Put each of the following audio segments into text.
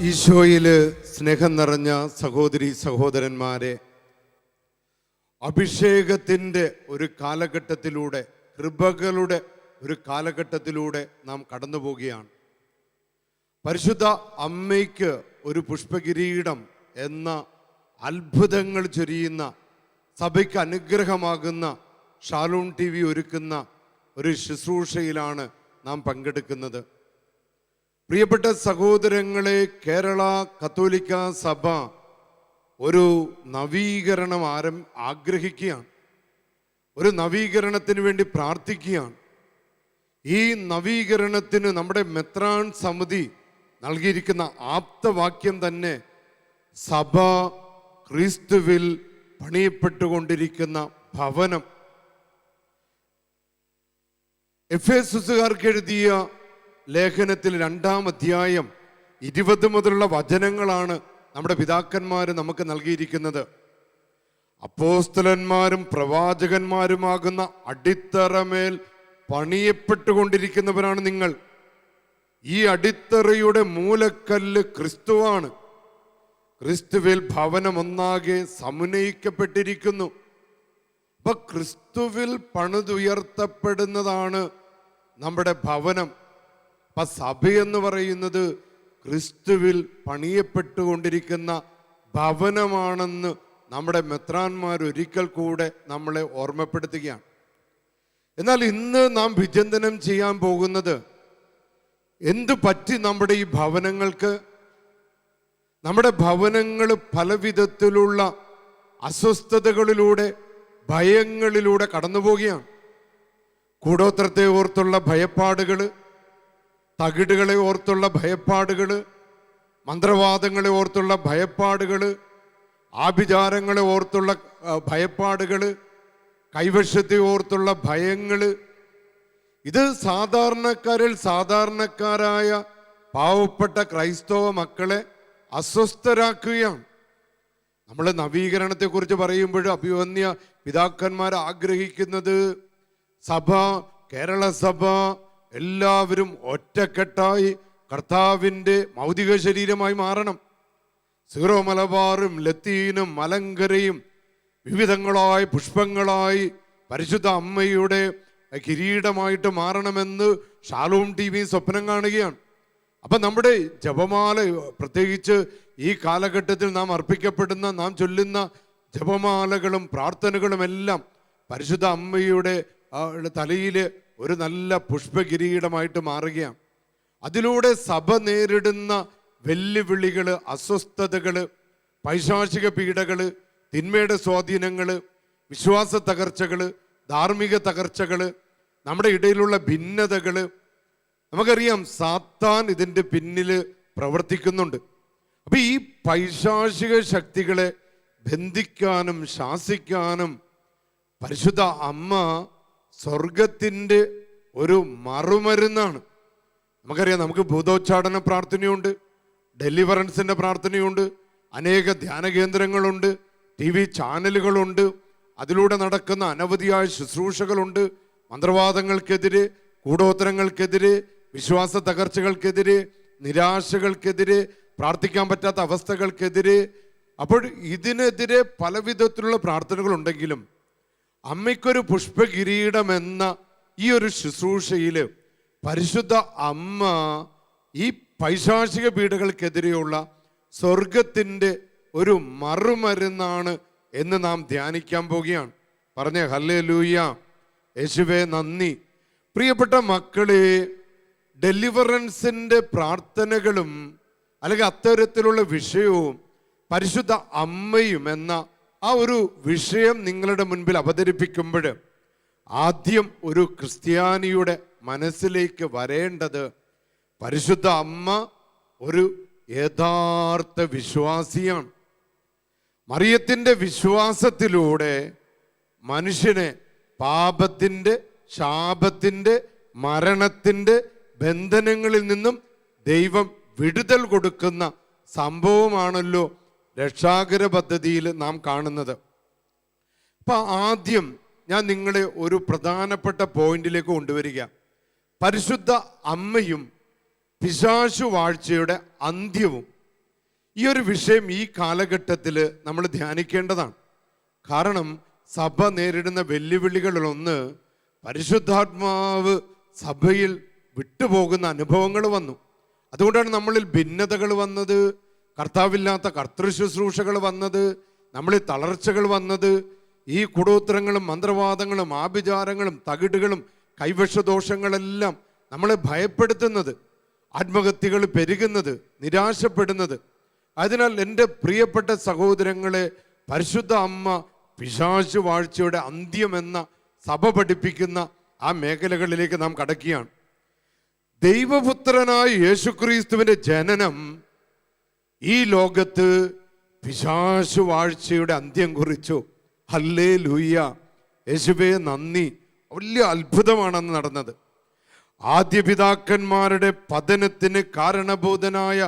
ഈശോയില് സ്നേഹം നിറഞ്ഞ സഹോദരി സഹോദരന്മാരെ, അഭിഷേകത്തിൻ്റെ ഒരു കാലഘട്ടത്തിലൂടെ, കൃപകളുടെ ഒരു കാലഘട്ടത്തിലൂടെ നാം കടന്നു പോവുകയാണ്. പരിശുദ്ധ അമ്മയ്ക്ക് ഒരു പുഷ്പകിരീടം എന്ന അത്ഭുതങ്ങൾ ചൊരിയുന്ന, സഭയ്ക്ക് അനുഗ്രഹമാകുന്ന ഷാലോം TV ഒരുക്കുന്ന ഒരു ശുശ്രൂഷയിലാണ് നാം പങ്കെടുക്കുന്നത്. പ്രിയപ്പെട്ട സഹോദരങ്ങളെ, കേരള കത്തോലിക്ക സഭ ഒരു നവീകരണം ആഗ്രഹിക്കുകയാണ്. ഒരു നവീകരണത്തിന് വേണ്ടി പ്രാർത്ഥിക്കുകയാണ്. ഈ നവീകരണത്തിന് നമ്മുടെ മെത്രാൻ സമിതി നൽകിയിരിക്കുന്ന ആപ്തവാക്യം തന്നെ സഭ ക്രിസ്തുവിൽ പണിയപ്പെട്ടുകൊണ്ടിരിക്കുന്ന ഭവനം. എഫേസുകാർക്ക് എഴുതിയ ലേഖനത്തിൽ 2-ാം അധ്യായം 20 മുതലുള്ള വചനങ്ങളാണ് നമ്മുടെ പിതാക്കന്മാർ നമുക്ക് നൽകിയിരിക്കുന്നത്. അപ്പോസ്തലന്മാരും പ്രവാചകന്മാരുമാകുന്ന അടിത്തറമേൽ പണിയപ്പെട്ടുകൊണ്ടിരിക്കുന്നവരാണ് നിങ്ങൾ. ഈ അടിത്തറയുടെ മൂലക്കല്ല് ക്രിസ്തുവാണ്. ക്രിസ്തുവിൽ ഭവനം ഒന്നാകെ സമന്വയിക്കപ്പെട്ടിരിക്കുന്നു. അപ്പൊ ക്രിസ്തുവിൽ പണിതുയർത്തപ്പെടുന്നതാണ് നമ്മുടെ ഭവനം. അപ്പൊ സഭയെന്ന് പറയുന്നത് ക്രിസ്തുവിൽ പണിയപ്പെട്ടുകൊണ്ടിരിക്കുന്ന ഭവനമാണെന്ന് നമ്മുടെ മെത്രാന്മാർ ഒരിക്കൽ കൂടെ നമ്മളെ ഓർമ്മപ്പെടുത്തുകയാണ്. എന്നാൽ ഇന്ന് നാം വിചിന്തനം ചെയ്യാൻ പോകുന്നത്, എന്തു പറ്റി നമ്മുടെ ഈ ഭവനങ്ങൾക്ക്? നമ്മുടെ ഭവനങ്ങൾ പല വിധത്തിലുള്ള അസ്വസ്ഥതകളിലൂടെ, ഭയങ്ങളിലൂടെ കടന്നു പോവുകയാണ്. കൂടോത്രത്തെ ഓർത്തുള്ള ഭയപ്പാടുകൾ, തകിടുകളെ ഓർത്തുള്ള ഭയപ്പാടുകൾ, മന്ത്രവാദങ്ങളെ ഓർത്തുള്ള ഭയപ്പാടുകൾ, ആഭിചാരങ്ങളെ ഓർത്തുള്ള ഭയപ്പാടുകൾ, കൈവശത്തെ ഓർത്തുള്ള ഭയങ്ങൾ, ഇത് സാധാരണക്കാരിൽ സാധാരണക്കാരായ പാവപ്പെട്ട ക്രൈസ്തവ മക്കളെ അസ്വസ്ഥരാക്കുകയാണ്. നമ്മൾ നവീകരണത്തെക്കുറിച്ച് പറയുമ്പോൾ അഭിവന്യ പിതാക്കന്മാർ ആഗ്രഹിക്കുന്നത് സഭ, കേരള സഭ എല്ലാവരും ഒറ്റക്കെട്ടായി കർത്താവിൻ്റെ ഭൗതിക ശരീരമായി മാറണം. സീറോ മലബാറും ലത്തീനും മലങ്കരയും വിവിധങ്ങളായ പുഷ്പങ്ങളായി പരിശുദ്ധ അമ്മയുടെ കിരീടമായിട്ട് മാറണമെന്ന് ഷാലോം TV സ്വപ്നം കാണുകയാണ്. അപ്പം നമ്മുടെ ജപമാല, പ്രത്യേകിച്ച് ഈ കാലഘട്ടത്തിൽ നാം അർപ്പിക്കപ്പെടുന്ന, നാം ചൊല്ലുന്ന ജപമാലകളും പ്രാർത്ഥനകളും എല്ലാം പരിശുദ്ധ അമ്മയുടെ തലയിൽ ഒരു നല്ല പുഷ്പകിരീടമായിട്ട് മാറുകയാണ്. അതിലൂടെ സഭ നേരിടുന്ന വെല്ലുവിളികൾ, അസ്വസ്ഥതകൾ, പൈശാചിക പീഡകൾ, തിന്മയുടെ സ്വാധീനങ്ങൾ, വിശ്വാസ തകർച്ചകൾ, ധാർമ്മിക തകർച്ചകൾ, നമ്മുടെ ഇടയിലുള്ള ഭിന്നതകൾ, നമുക്കറിയാം സാത്താൻ ഇതിൻ്റെ പിന്നിൽ പ്രവർത്തിക്കുന്നുണ്ട്. അപ്പം ഈ പൈശാചിക ശക്തികളെ ബന്ധിക്കാനും ശാസിക്കാനും പരിശുദ്ധ അമ്മ സ്വർഗത്തിൻ്റെ ഒരു മറുമരുന്നാണ്. നമുക്കറിയാം, നമുക്ക് ഭൂതോച്ചാടന പ്രാർത്ഥനയുണ്ട്, ഡെലിവറൻസിൻ്റെ പ്രാർത്ഥനയുണ്ട്, അനേക ധ്യാന കേന്ദ്രങ്ങളുണ്ട്, TV ചാനലുകളുണ്ട്, അതിലൂടെ നടക്കുന്ന അനവധിയായ ശുശ്രൂഷകളുണ്ട്. മന്ത്രവാദങ്ങൾക്കെതിരെ, കൂടോത്തരങ്ങൾക്കെതിരെ, വിശ്വാസ തകർച്ചകൾക്കെതിരെ, നിരാശകൾക്കെതിരെ, പ്രാർത്ഥിക്കാൻ പറ്റാത്ത അവസ്ഥകൾക്കെതിരെ. അപ്പോൾ ഇതിനെതിരെ പല വിധത്തിലുള്ള പ്രാർത്ഥനകളുണ്ടെങ്കിലും അമ്മയ്ക്കൊരു പുഷ്പകിരീടം എന്ന ഈ ഒരു ശുശ്രൂഷയിൽ പരിശുദ്ധ അമ്മ ഈ പൈശാചിക പീഡകൾക്കെതിരെയുള്ള സ്വർഗത്തിൻ്റെ ഒരു മറുമരുന്നാണ് എന്ന് നാം ധ്യാനിക്കാൻ പോവുകയാണ്. പറഞ്ഞേ ഹല്ലേലൂയ, യേശുവേ നന്ദി. പ്രിയപ്പെട്ട മക്കളെ, ഡെലിവറൻസിൻ്റെ പ്രാർത്ഥനകളും അല്ലെങ്കിൽ അത്തരത്തിലുള്ള വിഷയവും പരിശുദ്ധ അമ്മയും എന്ന ആ ഒരു വിഷയം നിങ്ങളുടെ മുൻപിൽ അവതരിപ്പിക്കുമ്പോൾ ആദ്യം ഒരു ക്രിസ്ത്യാനിയുടെ മനസ്സിലേക്ക് വരേണ്ടത്, പരിശുദ്ധ അമ്മ ഒരു യഥാർത്ഥ വിശ്വാസിയാണ്. മറിയത്തിൻ്റെ വിശ്വാസത്തിലൂടെ മനുഷ്യനെ പാപത്തിൻ്റെ, ശാപത്തിൻ്റെ, മരണത്തിൻ്റെ ബന്ധനങ്ങളിൽ നിന്നും ദൈവം വിടുതൽ കൊടുക്കുന്ന സംഭവമാണല്ലോ രക്ഷാകര പദ്ധതിയിൽ നാം കാണുന്നത്. അപ്പം ആദ്യം ഞാൻ നിങ്ങളെ ഒരു പ്രധാനപ്പെട്ട പോയിന്റിലേക്ക് കൊണ്ടുവരിക. പരിശുദ്ധ അമ്മയും പിശാചു വാഴ്ചയുടെ അന്ത്യവും ഈ ഒരു വിഷയം ഈ കാലഘട്ടത്തിൽ നമ്മൾ ധ്യാനിക്കേണ്ടതാണ്. കാരണം സഭ നേരിടുന്ന വെല്ലുവിളികളിലൊന്ന് പരിശുദ്ധാത്മാവ് സഭയിൽ വിട്ടുപോകുന്ന അനുഭവങ്ങൾ വന്നു. അതുകൊണ്ടാണ് നമ്മളിൽ ഭിന്നതകൾ വന്നത്, കർത്താവില്ലാത്ത കർത്തൃശുശ്രൂഷകൾ വന്നത്, നമ്മളിൽ തളർച്ചകൾ വന്നത്. ഈ കൂടോത്രങ്ങളും മന്ത്രവാദങ്ങളും ആഭിചാരങ്ങളും തകിടുകളും കൈവശദോഷങ്ങളെല്ലാം നമ്മളെ ഭയപ്പെടുത്തുന്നത്, ആത്മഹത്യകൾ പെരുകുന്നത്, നിരാശപ്പെടുന്നത്. അതിനാൽ എൻ്റെ പ്രിയപ്പെട്ട സഹോദരങ്ങളെ, പരിശുദ്ധ അമ്മ പിശാച് വാഴ്ചയുടെ അന്ത്യമെന്ന സഭ പഠിപ്പിക്കുന്ന ആ മേഖലകളിലേക്ക് നാം കടക്കുകയാണ്. ദൈവപുത്രനായ യേശുക്രിസ്തുവിന്റെ ജനനം ഈ ലോകത്ത് പിശാച് വാഴ്ചയുടെ അന്ത്യം കുറിച്ചു. ഹല്ലേലൂയ, യേശുവേ നന്ദി. വലിയ അത്ഭുതമാണെന്ന് നടന്നത്. ആദ്യ പിതാക്കന്മാരുടെ പതനത്തിന് കാരണഭൂതനായ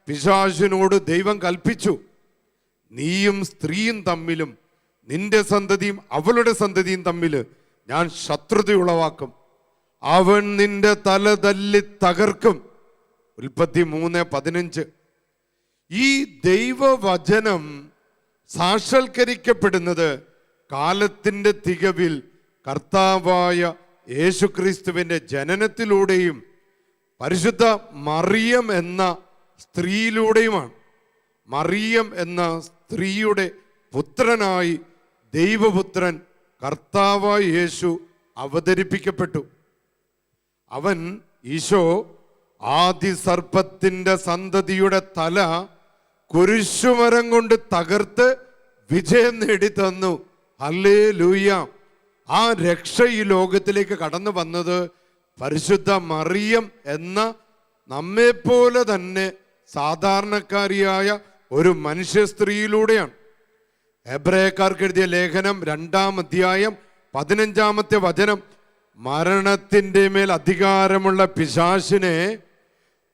പിശാചിനോട് ദൈവം കൽപ്പിച്ചു, നീയും സ്ത്രീയും തമ്മിലും നിന്റെ സന്തതിയും അവളുടെ സന്തതിയും തമ്മിൽ ഞാൻ ശത്രുതയുളവാക്കും, അവൻ നിന്റെ തല തല്ലി തകർക്കും. ഉൽപ്പത്തി 3:15. ഈ ദൈവവചനം സാക്ഷാത്കരിക്കപ്പെടുന്നത് കാലത്തിന്റെ തികവിൽ കർത്താവായ യേശുക്രിസ്തുവിന്റെ ജനനത്തിലൂടെയും പരിശുദ്ധ മറിയം എന്ന സ്ത്രീയിലൂടെയുമാണ്. മറിയം എന്ന സ്ത്രീയുടെ പുത്രനായി ദൈവപുത്രൻ കർത്താവായ യേശു അവതരിപ്പിക്കപ്പെട്ടു. അവൻ, ഈശോ, ആദി സർപ്പത്തിന്റെ സന്തതിയുടെ തല കുരിശുമരം കൊണ്ട് തകർത്ത് വിജയം നേടിത്തന്നു. ഹല്ലേലൂയ. ആ രക്ഷ ഈ ലോകത്തിലേക്ക് കടന്നു വന്നത് പരിശുദ്ധ മറിയം എന്ന നമ്മെപ്പോലെ തന്നെ സാധാരണക്കാരിയായ ഒരു മനുഷ്യ സ്ത്രീയിലൂടെയാണ്. എബ്രായക്കാർക്ക് എഴുതിയ ലേഖനം 2-ാം അധ്യായം 15-ാമത്തെ വചനം, മരണത്തിൻ്റെ മേൽ അധികാരമുള്ള പിശാചിനെ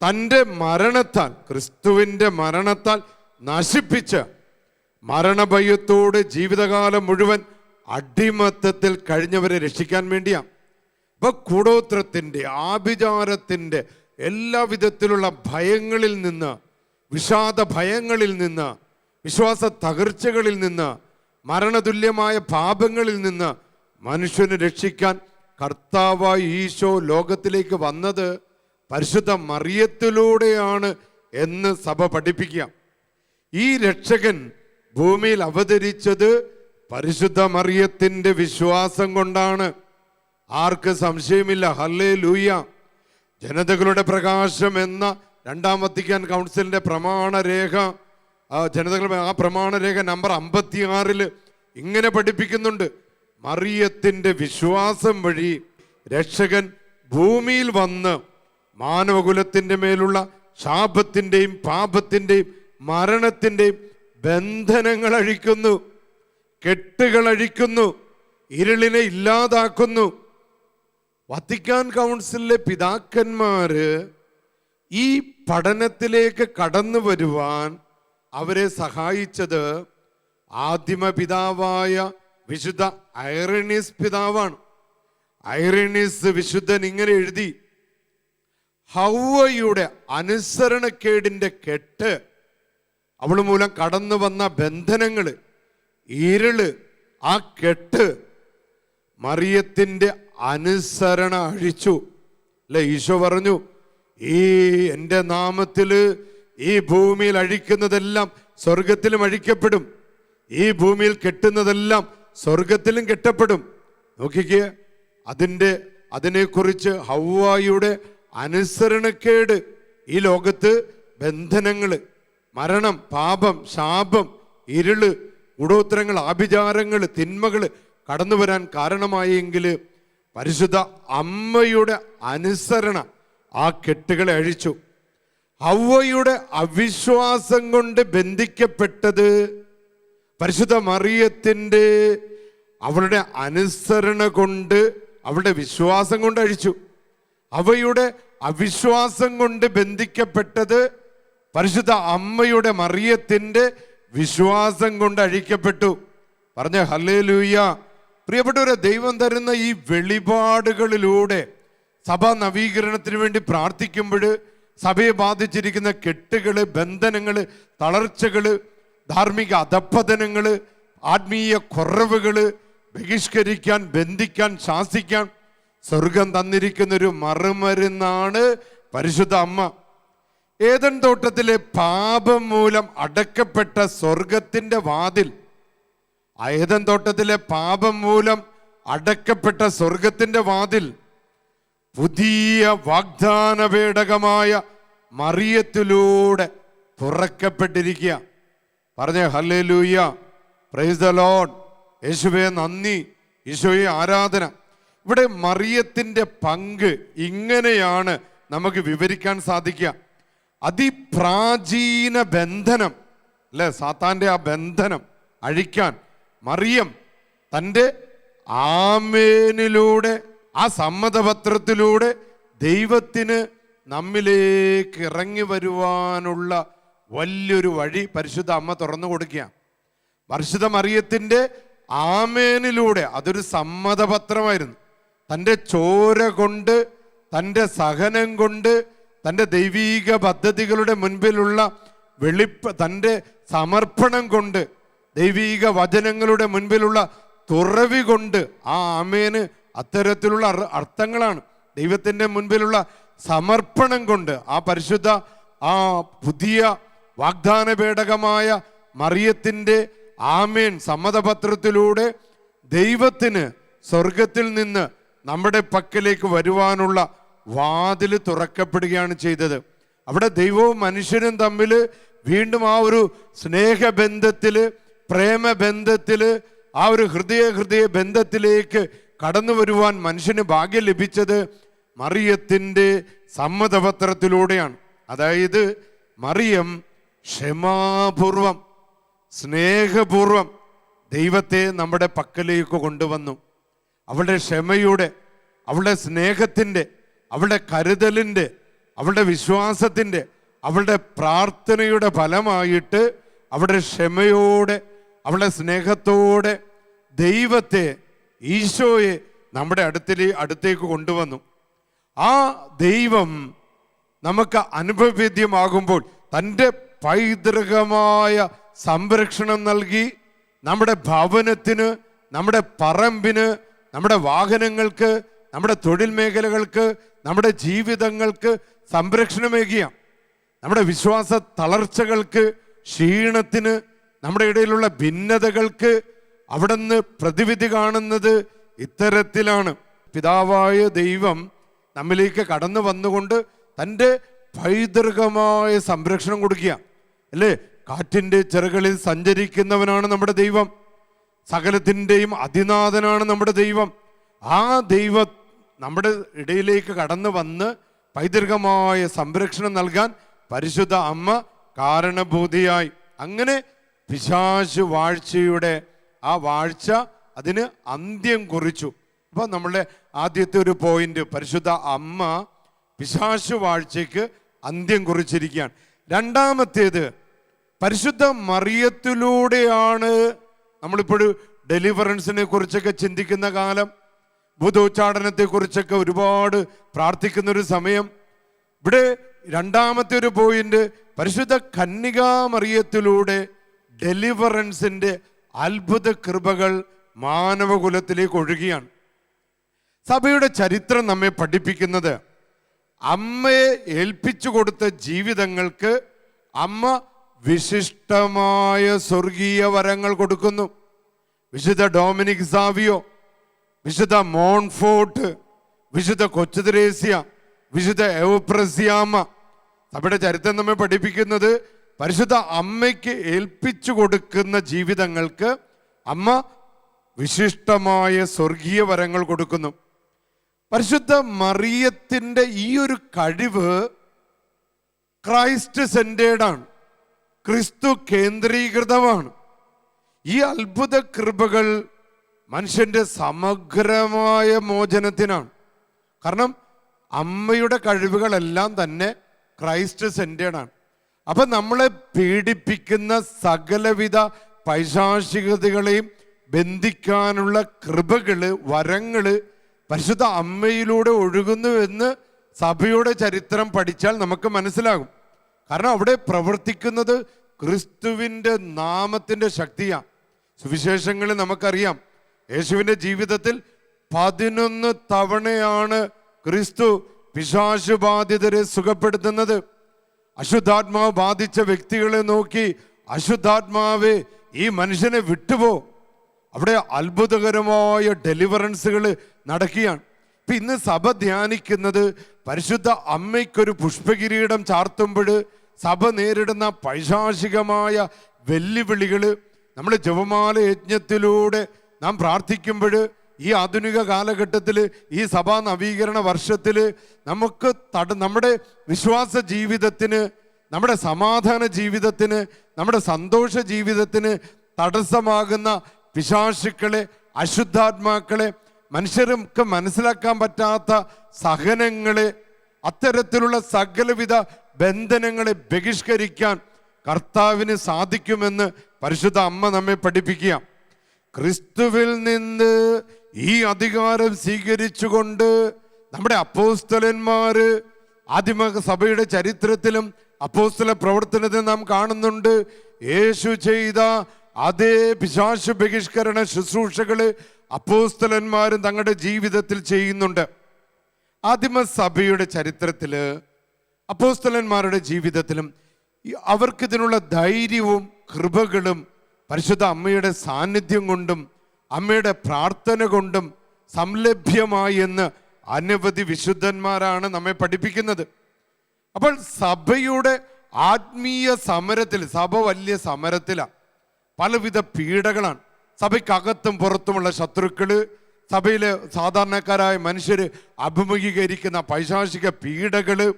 തൻ്റെ മരണത്താൽ, ക്രിസ്തുവിൻ്റെ മരണത്താൽ നശിപ്പിച്ച് മരണഭയത്തോട് ജീവിതകാലം മുഴുവൻ അടിമത്തത്തിൽ കഴിഞ്ഞവരെ രക്ഷിക്കാൻ വേണ്ടിയാണ്. ഇപ്പൊ കൂടോത്രത്തിൻ്റെ, ആഭിചാരത്തിൻ്റെ എല്ലാ വിധത്തിലുള്ള ഭയങ്ങളിൽ നിന്ന്, വിഷാദ ഭയങ്ങളിൽ നിന്ന്, വിശ്വാസ തകർച്ചകളിൽ നിന്ന്, മരണതുല്യമായ പാപങ്ങളിൽ നിന്ന് മനുഷ്യനെ രക്ഷിക്കാൻ കർത്താവായ ഈശോ ലോകത്തിലേക്ക് വന്നത് പരിശുദ്ധ മറിയത്തിലൂടെയാണ് എന്ന് സഭ പഠിപ്പിക്കുക. ഈ രക്ഷകൻ ഭൂമിയിൽ അവതരിച്ചത് പരിശുദ്ധ മറിയത്തിന്റെ വിശ്വാസം കൊണ്ടാണ്. ആർക്ക് സംശയമില്ല. ഹല്ലേലൂയ. ജനതകളുടെ പ്രകാശം എന്ന 2-ാം വത്തിക്കാൻ കൗൺസിലിന്റെ പ്രമാണരേഖ, ജനതകളുടെ ആ പ്രമാണരേഖ നമ്പർ 56 ഇങ്ങനെ പഠിപ്പിക്കുന്നുണ്ട്, മറിയത്തിന്റെ വിശ്വാസം വഴി രക്ഷകൻ ഭൂമിയിൽ വന്ന് മാനവകുലത്തിന്റെ മേലുള്ള ശാപത്തിന്റെയും പാപത്തിന്റെയും മരണത്തിന്റെയും ബന്ധനങ്ങൾ അഴിക്കുന്നു, കെട്ടുകൾ അഴിക്കുന്നു, ഇരുളിനെ ഇല്ലാതാക്കുന്നു. വത്തിക്കാൻ കൗൺസിലിലെ പിതാക്കന്മാര് ഈ പഠനത്തിലേക്ക് കടന്നു വരുവാൻ അവരെ സഹായിച്ചത് ആദിമ പിതാവായ വിശുദ്ധ ഐറേനിയസ് പിതാവാണ്. ഐറേനിയസ് വിശുദ്ധൻ ഇങ്ങനെ എഴുതി, ഹൗവയുടെ അനുസരണക്കേടിന്റെ കെട്ട്, അവൾ മൂലം കടന്നു വന്ന ബന്ധനങ്ങള്, ഇരുള്, ആ കെട്ട് മറിയത്തിന്റെ അനുസരണ അഴിച്ചു. അല്ലെ, ഈശോ പറഞ്ഞു, ഈ എൻ്റെ നാമത്തില് ഈ ഭൂമിയിൽ അഴിക്കുന്നതെല്ലാം സ്വർഗത്തിലും അഴിക്കപ്പെടും, ഈ ഭൂമിയിൽ കെട്ടുന്നതെല്ലാം സ്വർഗത്തിലും കെട്ടപ്പെടും. നോക്കിക്കേ, അതിനെക്കുറിച്ച് ഹൗവായുടെ അനുസരണക്കേട്, ഈ ലോകത്ത് ബന്ധനങ്ങള്, മരണം, പാപം, ശാപം, ഇരുള്, കൂടോത്രങ്ങൾ, ആഭിചാരങ്ങൾ, തിന്മകൾ കടന്നു വരാൻ കാരണമായെങ്കിൽ പരിശുദ്ധ അമ്മയുടെ അനുസരണ ആ കെട്ടുകളെ അഴിച്ചു. ഹൗവയുടെ അവിശ്വാസം കൊണ്ട് ബന്ധിക്കപ്പെട്ടത് പരിശുദ്ധ മറിയത്തിന്റെ അവളുടെ അനുസരണ കൊണ്ട്, അവളുടെ വിശ്വാസം കൊണ്ട് അഴിച്ചു. അവയുടെ അവിശ്വാസം കൊണ്ട് ബന്ധിക്കപ്പെട്ടത് പരിശുദ്ധ അമ്മയുടെ മറിയത്തിന്റെ വിശ്വാസം കൊണ്ട് അഴിക്കപ്പെട്ടു. പറഞ്ഞ ഹല്ലേലൂയ. പ്രിയപ്പെട്ടവരെ, ദൈവം തരുന്ന ഈ വെളിപാടുകളിലൂടെ സഭാ നവീകരണത്തിന് വേണ്ടി പ്രാർത്ഥിക്കുമ്പോൾ സഭയെ ബാധിച്ചിരിക്കുന്ന കെട്ടുകള്, ബന്ധനങ്ങള്, തളർച്ചകള്, ധാർമ്മിക അധപ്പതനങ്ങള്, ആത്മീയ കുറവുകള് ബഹിഷ്കരിക്കാൻ, ബന്ധിക്കാൻ, ശാസിക്കാൻ സ്വർഗം തന്നിരിക്കുന്നൊരു മറുമരുന്നാണ് പരിശുദ്ധ അമ്മ. ഏദൻ തോട്ടത്തിലെ പാപം മൂലം അടക്കപ്പെട്ട സ്വർഗത്തിന്റെ വാതിൽ, ഏദൻ തോട്ടത്തിലെ പാപം മൂലം അടക്കപ്പെട്ട സ്വർഗത്തിന്റെ വാതിൽ പുതിയ വാഗ്ദാന പേടകമായ മറിയത്തിലൂടെ തുറക്കപ്പെട്ടിരിക്കുക. പറഞ്ഞേ ഹല്ലേലൂയ, പ്രൈസ് ദ ലോർഡ്. യേശുവേ നന്ദി, ഈശോയെ ആരാധന. ഇവിടെ മറിയത്തിന്റെ പങ്ക് ഇങ്ങനെയാണ് നമുക്ക് വിവരിക്കാൻ സാധിക്കുക. അതിപ്രാചീന ബന്ധനം അല്ലെ, സാത്താന്റെ ആ ബന്ധനം അഴിക്കാൻ മറിയം തൻ്റെ ആമേനിലൂടെ, ആ സമ്മതപത്രത്തിലൂടെ ദൈവത്തിന് നമ്മിലേക്ക് ഇറങ്ങി വരുവാനുള്ള വലിയൊരു വഴി പരിശുദ്ധ അമ്മ തുറന്നു കൊടുക്കുക. പരിശുദ്ധ മറിയത്തിൻ്റെ ആമേനിലൂടെ, അതൊരു സമ്മതപത്രമായിരുന്നു. തൻ്റെ ചോര കൊണ്ട്, തൻ്റെ സഹനം കൊണ്ട്, തൻ്റെ ദൈവീക പദ്ധതികളുടെ മുൻപിലുള്ള തൻ്റെ സമർപ്പണം കൊണ്ട്, ദൈവീക വചനങ്ങളുടെ മുൻപിലുള്ള തുറവി കൊണ്ട്, ആ ആമേന് അത്തരത്തിലുള്ള അർത്ഥങ്ങളാണ്. ദൈവത്തിൻ്റെ മുൻപിലുള്ള സമർപ്പണം കൊണ്ട് ആ പരിശുദ്ധ, ആ പുതിയ വാഗ്ദാന പേടകമായ മറിയത്തിൻ്റെ ആമേൻ സമ്മതപത്രത്തിലൂടെ ദൈവത്തിന് സ്വർഗത്തിൽ നിന്ന് നമ്മുടെ പക്കലേക്ക് വരുവാനുള്ള വാതിൽ തുറക്കപ്പെടുകയാണ് ചെയ്തത്. അവിടെ ദൈവവും മനുഷ്യനും തമ്മിൽ വീണ്ടും ആ ഒരു സ്നേഹബന്ധത്തില്, പ്രേമബന്ധത്തില്, ആ ഒരു ഹൃദയ ബന്ധത്തിലേക്ക് കടന്നു വരുവാൻ മനുഷ്യന് ഭാഗ്യം ലഭിച്ചത് മറിയത്തിൻ്റെ സമ്മതപത്രത്തിലൂടെയാണ്. അതായത് മറിയം ക്ഷമാപൂർവം, സ്നേഹപൂർവം ദൈവത്തെ നമ്മുടെ പക്കലേക്ക് കൊണ്ടുവന്നു. അവളുടെ ക്ഷമയുടെ, അവളുടെ സ്നേഹത്തിൻ്റെ, അവളുടെ കരുതലിൻ്റെ, അവളുടെ വിശ്വാസത്തിൻ്റെ, അവളുടെ പ്രാർത്ഥനയുടെ ഫലമായിട്ട് അവളുടെ ക്ഷമയോടെ, അവളുടെ സ്നേഹത്തോടെ ദൈവത്തെ, ഈശോയെ നമ്മുടെ അടുത്തേക്ക് കൊണ്ടുവന്നു. ആ ദൈവം നമുക്ക് അനുഭവവേദ്യമാകുമ്പോൾ തൻ്റെ പൈതൃകമായ സംരക്ഷണം നൽകി നമ്മുടെ ഭവനത്തിന്, നമ്മുടെ പറമ്പിന്, നമ്മുടെ വാഹനങ്ങൾക്ക്, നമ്മുടെ തൊഴിൽ മേഖലകൾക്ക്, നമ്മുടെ ജീവിതങ്ങൾക്ക് സംരക്ഷണമേകിയ, നമ്മുടെ വിശ്വാസ തളർച്ചകൾക്ക്, ക്ഷീണത്തിന്, നമ്മുടെ ഇടയിലുള്ള ഭിന്നതകൾക്ക് അവിടുന്ന് പ്രതിവിധി കാണുന്നത് ഇത്തരത്തിലാണ്. പിതാവായ ദൈവം നമ്മിലേക്ക് കടന്നു വന്നുകൊണ്ട് തൻ്റെ പൈതൃകമായ സംരക്ഷണം കൊടുക്കുക അല്ലേ. കാറ്റിൻ്റെ ചിറകളിൽ സഞ്ചരിക്കുന്നവനാണ് നമ്മുടെ ദൈവം, സകലത്തിൻ്റെയും അതിനാഥനാണ് നമ്മുടെ ദൈവം. ആ ദൈവം നമ്മുടെ ഇടയിലേക്ക് കടന്നു വന്ന് പൈതൃകമായ സംരക്ഷണം നൽകാൻ പരിശുദ്ധ അമ്മ കാരണഭൂതിയായി. അങ്ങനെ പിശാച് വാഴ്ചയുടെ ആ വാഴ്ച അതിന് അന്ത്യം കുറിച്ചു. അപ്പൊ നമ്മളുടെ ആദ്യത്തെ ഒരു പോയിന്റ്, പരിശുദ്ധ അമ്മ പിശാച് വാഴ്ചയ്ക്ക് അന്ത്യം കുറിച്ചിരിക്കുകയാണ്. രണ്ടാമത്തേത്, പരിശുദ്ധ മറിയത്തിലൂടെയാണ് നമ്മളിപ്പോഴും ഡെലിവറൻസിനെ കുറിച്ചൊക്കെ ചിന്തിക്കുന്ന കാലം, ഭൂതോച്ചാടനത്തെ കുറിച്ചൊക്കെ ഒരുപാട് പ്രാർത്ഥിക്കുന്നൊരു സമയം. ഇവിടെ രണ്ടാമത്തെ ഒരു പോയിന്റ്, പരിശുദ്ധ കന്യകാ മറിയത്തിലൂടെ ഡെലിവറൻസിന്റെ അത്ഭുത കൃപകൾ മാനവകുലത്തിലേക്ക് ഒഴുകിയാണ്. സഭയുടെ ചരിത്രം നമ്മെ പഠിപ്പിക്കുന്നത് അമ്മയെ ഏൽപ്പിച്ചു കൊടുത്ത ജീവിതങ്ങൾക്ക് അമ്മ വിശിഷ്ടമായ സ്വർഗീയ വരങ്ങൾ കൊടുക്കുന്നു. വിശുദ്ധ ഡൊമിനിക് സാവിയോ, വിശുദ്ധ മോൺഫോർട്ട്, വിശുദ്ധ കൊച്ചുത്രേസ്യ, വിശുദ്ധ എവപ്രസ്യാമ്മ. സഭയുടെ ചരിത്രം നമ്മെ പഠിപ്പിക്കുന്നത് പരിശുദ്ധ അമ്മയ്ക്ക് ഏൽപ്പിച്ചു കൊടുക്കുന്ന ജീവിതങ്ങൾക്ക് അമ്മ വിശിഷ്ടമായ സ്വർഗീയ വരങ്ങൾ കൊടുക്കുന്നു. പരിശുദ്ധ മറിയത്തിൻ്റെ ഈ ഒരു കഴിവ് ക്രൈസ്റ്റ് സെന്റേർഡാണ്, ക്രിസ്തു കേന്ദ്രീകൃതമാണ്. ഈ അത്ഭുത കൃപകൾ മനുഷ്യന്റെ സമഗ്രമായ മോചനത്തിനാണ്. കാരണം അമ്മയുടെ കഴിവുകളെല്ലാം തന്നെ ക്രൈസ്റ്റ് സെന്റേർഡാണ്. അപ്പൊ നമ്മളെ പീഡിപ്പിക്കുന്ന സകലവിധ പൈശാചികതകളെയും ബന്ധിക്കാനുള്ള കൃപകള്, വരങ്ങള് പരിശുദ്ധ അമ്മയിലൂടെ ഒഴുകുന്നു എന്ന് സഭയുടെ ചരിത്രം പഠിച്ചാൽ നമുക്ക് മനസ്സിലാകും. കാരണം അവിടെ പ്രവർത്തിക്കുന്നത് ക്രിസ്തുവിൻ്റെ നാമത്തിൻ്റെ ശക്തിയാണ്. സുവിശേഷങ്ങളിൽ നമുക്കറിയാം, യേശുവിൻ്റെ ജീവിതത്തിൽ 11 തവണയാണ് ക്രിസ്തു പിശാച് ബാധിതരെ സുഖപ്പെടുത്തുന്നത്. അശുദ്ധാത്മാവ് ബാധിച്ച വ്യക്തികളെ നോക്കി, അശുദ്ധാത്മാവേ ഈ മനുഷ്യനെ വിട്ടുപോ. അവിടെ അത്ഭുതകരമായ ഡെലിവറൻസുകൾ നടക്കുകയാണ്. ഇപ്പം ഇന്ന് സഭ ധ്യാനിക്കുന്നത് പരിശുദ്ധ അമ്മയ്ക്കൊരു പുഷ്പകിരീടം ചാർത്തുമ്പോൾ സഭ നേരിടുന്ന പൈശാചികമായ വെല്ലുവിളികൾ, നമ്മൾ ജപമാല യജ്ഞത്തിലൂടെ നാം പ്രാർത്ഥിക്കുമ്പോൾ ഈ ആധുനിക കാലഘട്ടത്തിൽ, ഈ സഭാ നവീകരണ വർഷത്തിൽ നമുക്ക് നമ്മുടെ വിശ്വാസ ജീവിതത്തിന്, നമ്മുടെ സമാധാന ജീവിതത്തിന്, നമ്മുടെ സന്തോഷ ജീവിതത്തിന് തടസ്സമാകുന്ന പിശാചുക്കളെ, അശുദ്ധാത്മാക്കളെ, മനുഷ്യർക്ക് മനസ്സിലാക്കാൻ പറ്റാത്ത സഹനങ്ങളെ, അത്തരത്തിലുള്ള സകലവിധ ബന്ധനങ്ങളെ ബഹിഷ്കരിക്കാൻ കർത്താവിന് സാധിക്കുമെന്ന് പരിശുദ്ധ അമ്മ നമ്മെ പഠിപ്പിക്കുക. ക്രിസ്തുവിൽ നിന്ന് ഈ അധികാരം സ്വീകരിച്ചുകൊണ്ട് നമ്മുടെ അപ്പോസ്തലന്മാര് ആദിമ സഭയുടെ ചരിത്രത്തിലും അപ്പോസ്തല പ്രവർത്തനത്തിലും നാം കാണുന്നുണ്ട്. യേശു ചെയ്ത അതേ പിശാച് ബഹിഷ്കരണ ശുശ്രൂഷകള് അപ്പോസ്തലന്മാരും തങ്ങളുടെ ജീവിതത്തിൽ ചെയ്യുന്നുണ്ട്. ആദിമ സഭയുടെ ചരിത്രത്തില്, അപ്പോസ്തലന്മാരുടെ ജീവിതത്തിലും അവർക്കിതിനുള്ള ധൈര്യവും കൃപകളും പരിശുദ്ധ അമ്മയുടെ സാന്നിധ്യം കൊണ്ടും അമ്മയുടെ പ്രാർത്ഥന കൊണ്ടും സംലഭ്യമായി എന്ന് അനവധി വിശുദ്ധന്മാരാണ് നമ്മെ പഠിപ്പിക്കുന്നത്. അപ്പോൾ സഭയുടെ ആത്മീയ സമരത്തിൽ, സഭ വലിയ സമരത്തിലാണ്. പലവിധ പീഡകളാണ്. സഭയ്ക്കകത്തും പുറത്തുമുള്ള ശത്രുക്കള്, സഭയിലെ സാധാരണക്കാരായ മനുഷ്യർ അഭിമുഖീകരിക്കുന്ന പൈശാചിക പീഡകള്.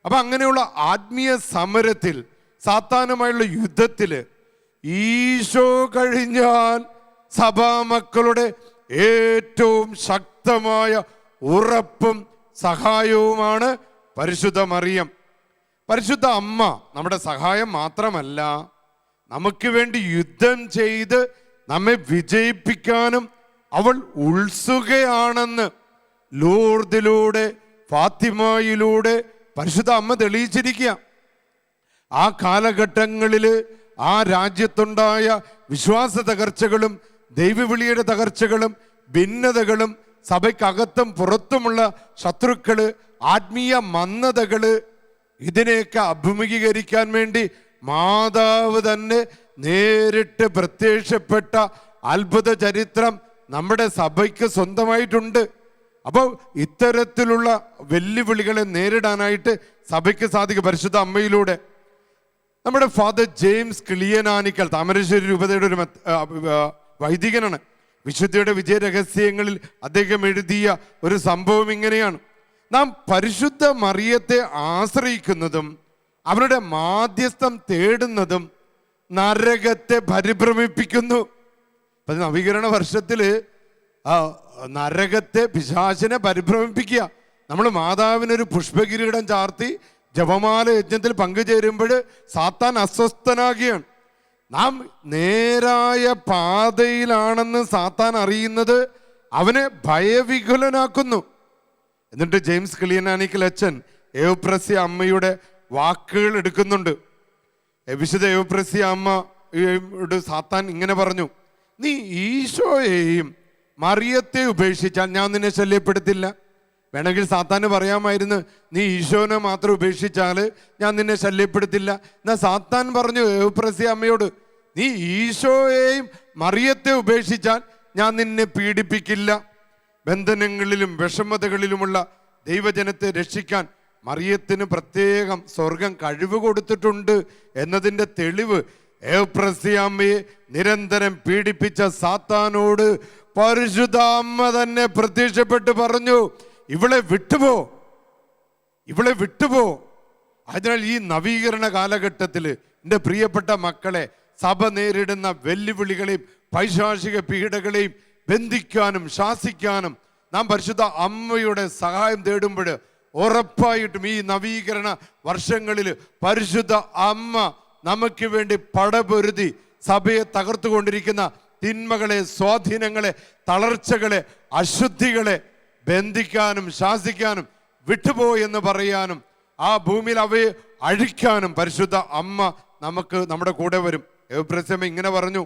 അപ്പം അങ്ങനെയുള്ള ആത്മീയ സമരത്തിൽ, സാത്താനുമായുള്ള യുദ്ധത്തിൽ ഈശോ കഴിഞ്ഞാൽ സഭാമക്കളുടെ ഏറ്റവും ശക്തമായ ഉറപ്പും സഹായവുമാണ് പരിശുദ്ധ മറിയം. പരിശുദ്ധ അമ്മ നമ്മുടെ സഹായം മാത്രമല്ല, നമുക്ക് വേണ്ടി യുദ്ധം ചെയ്ത് നമ്മെ വിജയിപ്പിക്കാനും അവൾ ഉത്സുകയാണെന്ന് ലൂർദിലൂടെ, ഫാത്തിമയിലൂടെ പരിശുദ്ധ അമ്മ തെളിയിച്ചിരിക്കുക. ആ കാലഘട്ടങ്ങളിൽ ആ രാജ്യത്തുണ്ടായ വിശ്വാസ തകർച്ചകളും ദൈവവിളിയുടെ തകർച്ചകളും ഭിന്നതകളും സഭയ്ക്കകത്തും പുറത്തുമുള്ള ശത്രുക്കള്, ആത്മീയ മന്ദതകള്, ഇതിനെയൊക്കെ അഭിമുഖീകരിക്കാൻ വേണ്ടി മാതാവ് തന്നെ നേരിട്ട് പ്രത്യക്ഷപ്പെട്ട അത്ഭുത ചരിത്രം നമ്മുടെ സഭയ്ക്ക് സ്വന്തമായിട്ടുണ്ട്. അപ്പോൾ ഇത്തരത്തിലുള്ള വെല്ലുവിളികളെ നേരിടാനായിട്ട് സഭയ്ക്ക് സാധിക്കും പരിശുദ്ധ അമ്മയിലൂടെ. നമ്മുടെ ഫാദർ ജെയിംസ് കിളിയനാനിക്കൽ, താമരശ്ശേരി രൂപതയുടെ ഒരു വൈദികനാണ്. വിശുദ്ധിയുടെ വിജയരഹസ്യങ്ങളിൽ അദ്ദേഹം എഴുതിയ ഒരു സംഭവം ഇങ്ങനെയാണ്: നാം പരിശുദ്ധ മറിയത്തെ ആശ്രയിക്കുന്നതും അവരുടെ മാധ്യസ്ഥം തേടുന്നതും നരകത്തെ പരിഭ്രമിപ്പിക്കുന്നു. അപ്പൊ നവീകരണ വർഷത്തില് നരകത്തെ, പിശാചിനെ പരിഭ്രമിപ്പിക്കുക. നമ്മൾ മാതാവിനൊരു പുഷ്പകിരീടം ചാർത്തി ജപമാല യജ്ഞത്തിൽ പങ്കുചേരുമ്പോൾ സാത്താൻ അസ്വസ്ഥനാകുകയാണ്. നാം നേരായ പാതയിലാണെന്ന് സാത്താൻ അറിയുന്നത് അവനെ ഭയവികുലനാക്കുന്നു. എന്നിട്ട് ജെയിംസ് കിളിയനാനിക്കൽ അച്ഛൻ എവപ്രസ്യ അമ്മയുടെ വാക്കുകൾ എടുക്കുന്നുണ്ട്. വിശുദ്ധ എവപ്രസ്യ അമ്മയോട് സാത്താൻ ഇങ്ങനെ പറഞ്ഞു: നീ ഈശോയെയും മറിയത്തെ ഉപേക്ഷിച്ചാൽ ഞാൻ നിന്നെ ശല്യപ്പെടുത്തില്ല. വേണമെങ്കിൽ സാത്താന് പറയാമായിരുന്നു, നീ ഈശോനെ മാത്രം ഉപേക്ഷിച്ചാൽ ഞാൻ നിന്നെ ശല്യപ്പെടുത്തില്ല. എന്നാൽ സാത്താൻ പറഞ്ഞു എവപ്രസ്യ അമ്മയോട്, നീ ഈശോയെയും മറിയത്തെ ഉപേക്ഷിച്ചാൽ ഞാൻ നിന്നെ പീഡിപ്പിക്കില്ല. ബന്ധനങ്ങളിലും വിഷമതകളിലുമുള്ള ദൈവജനത്തെ രക്ഷിക്കാൻ മറിയത്തിന് പ്രത്യേകം സ്വർഗം കഴിവ് കൊടുത്തിട്ടുണ്ട് എന്നതിൻ്റെ തെളിവ് എവപ്രസ്യ അമ്മയെ നിരന്തരം പീഡിപ്പിച്ച സാത്താനോട് പരിശുദ്ധ അമ്മ തന്നെ പ്രത്യക്ഷപ്പെട്ട് പറഞ്ഞു, ഇവളെ വിട്ടുപോ, ഇവളെ വിട്ടുപോ. അതിനാൽ ഈ നവീകരണ കാലഘട്ടത്തിൽ എൻ്റെ പ്രിയപ്പെട്ട മക്കളെ, സഭ നേരിടുന്ന വെല്ലുവിളികളെയും പൈശാചിക പീഡകളെയും ബന്ധിക്കാനും ശാസിക്കാനും നാം പരിശുദ്ധ അമ്മയുടെ സഹായം തേടുമ്പോൾ ഉറപ്പായിട്ടും ഈ നവീകരണ വർഷങ്ങളിൽ പരിശുദ്ധ അമ്മ നമുക്ക് വേണ്ടി പടപൊരുതി സഭയെ തകർത്തുകൊണ്ടിരിക്കുന്ന തിന്മകളെ, സ്വാധീനങ്ങളെ, തളർച്ചകളെ, അശുദ്ധികളെ ബന്ധിക്കാനും ശാസിക്കാനും വിട്ടുപോയെന്ന് പറയാനും ആ ഭൂമിയിൽ അവയെ അഴിക്കാനും പരിശുദ്ധ അമ്മ നമ്മുടെ കൂടെ വരും. എബ്രസ്യമ ഇങ്ങനെ പറഞ്ഞു,